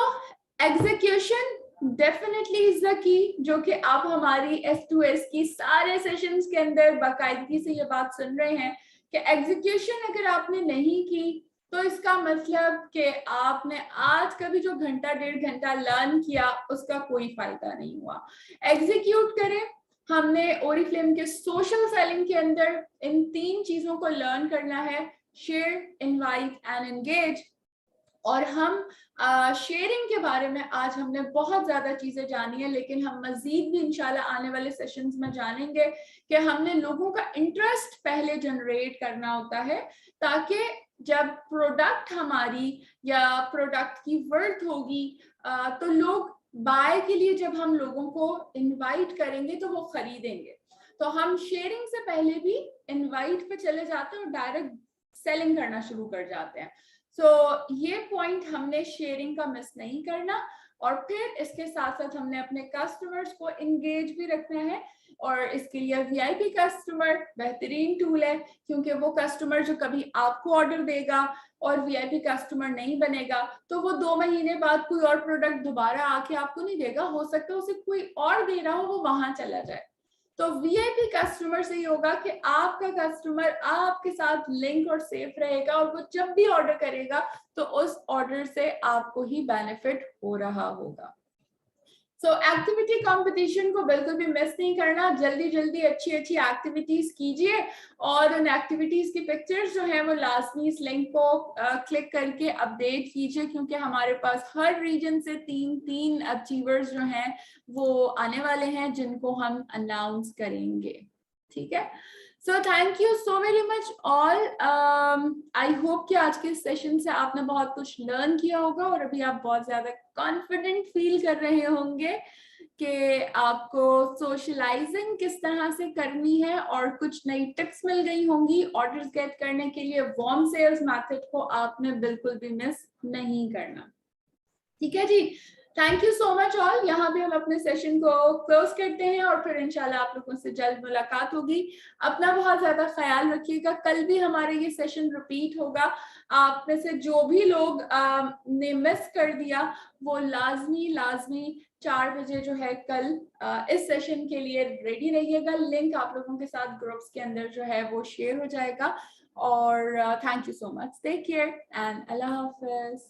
execution definitely is the key, जो कि आप हमारी S2S की सारे सेशंस के अंदर बाकायदगी से ये बात सुन रहे हैं कि एग्जीक्यूशन अगर आपने नहीं की तो इसका मतलब कि आपने आज का भी जो घंटा 1.5 घंटा लर्न किया उसका कोई फायदा नहीं हुआ। एग्जीक्यूट करें। हमने ओरिफ्लेम के सोशल सेलिंग के अंदर इन 3 चीजों को लर्न करना है, शेयर, इनवाइट एंड एंगेज। और हम शेयरिंग के बारे में आज हमने बहुत ज्यादा चीजें जानी है, लेकिन हम मजीद भी इंशाल्लाह आने वाले सेशंस में जानेंगे कि हमने लोगों का इंटरेस्ट पहले जनरेट करना होता है, ताकि जब प्रोडक्ट हमारी या प्रोडक्ट की वर्थ होगी तो लोग बाय के लिए जब हम लोगों को इनवाइट करेंगे तो वो खरीदेंगे। तो हम शेयरिंग से पहले भी इनवाइट पे चले जाते हैं और डायरेक्ट सेलिंग करना शुरू कर जाते हैं। ये पॉइंट हमने शेयरिंग का मिस नहीं करना, और फिर इसके साथ साथ हमने अपने कस्टमर्स को इंगेज भी रखना है, और इसके लिए VIP कस्टमर बेहतरीन टूल है, क्योंकि वो कस्टमर जो कभी आपको ऑर्डर देगा और VIP कस्टमर नहीं बनेगा तो वो 2 महीने बाद कोई और प्रोडक्ट दोबारा आके आपको नहीं देगा, हो सकता है उसे कोई और दे रहा हो, वो वहां चला जाए। तो VIP कस्टमर से ही होगा कि आपका कस्टमर आपके साथ लिंक और सेफ रहेगा, और वो जब भी ऑर्डर करेगा तो उस ऑर्डर से आपको ही बेनिफिट हो रहा होगा। एक्टिविटी कंपटीशन को बिल्कुल भी मिस नहीं करना, जल्दी जल्दी अच्छी अच्छी एक्टिविटीज कीजिए, और उन एक्टिविटीज की पिक्चर्स जो हैं वो लाजमी इस लिंक को क्लिक करके अपडेट कीजिए, क्योंकि हमारे पास हर रीजन से 3 अचीवर्स जो हैं वो आने वाले हैं जिनको हम अनाउंस करेंगे। ठीक है, so thank you so very much all. I hope कि आज के सेशन से आपने बहुत कुछ लर्न किया होगा, और अभी आप बहुत ज्यादा कॉन्फिडेंट फील कर रहे होंगे कि आपको सोशलाइजिंग किस तरह से करनी है, और कुछ नई टिप्स मिल गई होंगी ऑर्डर्स गेट करने के लिए। वार्म सेल्स मेथड को आपने बिल्कुल भी मिस नहीं करना। ठीक है जी, thank you so much all. यहाँ पे हम अपने सेशन को क्लोज करते हैं, और फिर इंशाल्लाह आप लोगों से जल्द मुलाकात होगी। अपना बहुत ज्यादा ख्याल रखिएगा। कल भी हमारे ये सेशन रिपीट होगा। आप में से जो भी लोग ने मिस कर दिया वो लाजमी 4 बजे जो है कल इस सेशन के लिए रेडी रहिएगा। लिंक आप लोगों के साथ ग्रुप्स के अंदर जो है वो शेयर हो जाएगा। और thank you so much, take care and अल्लाह हाफिज।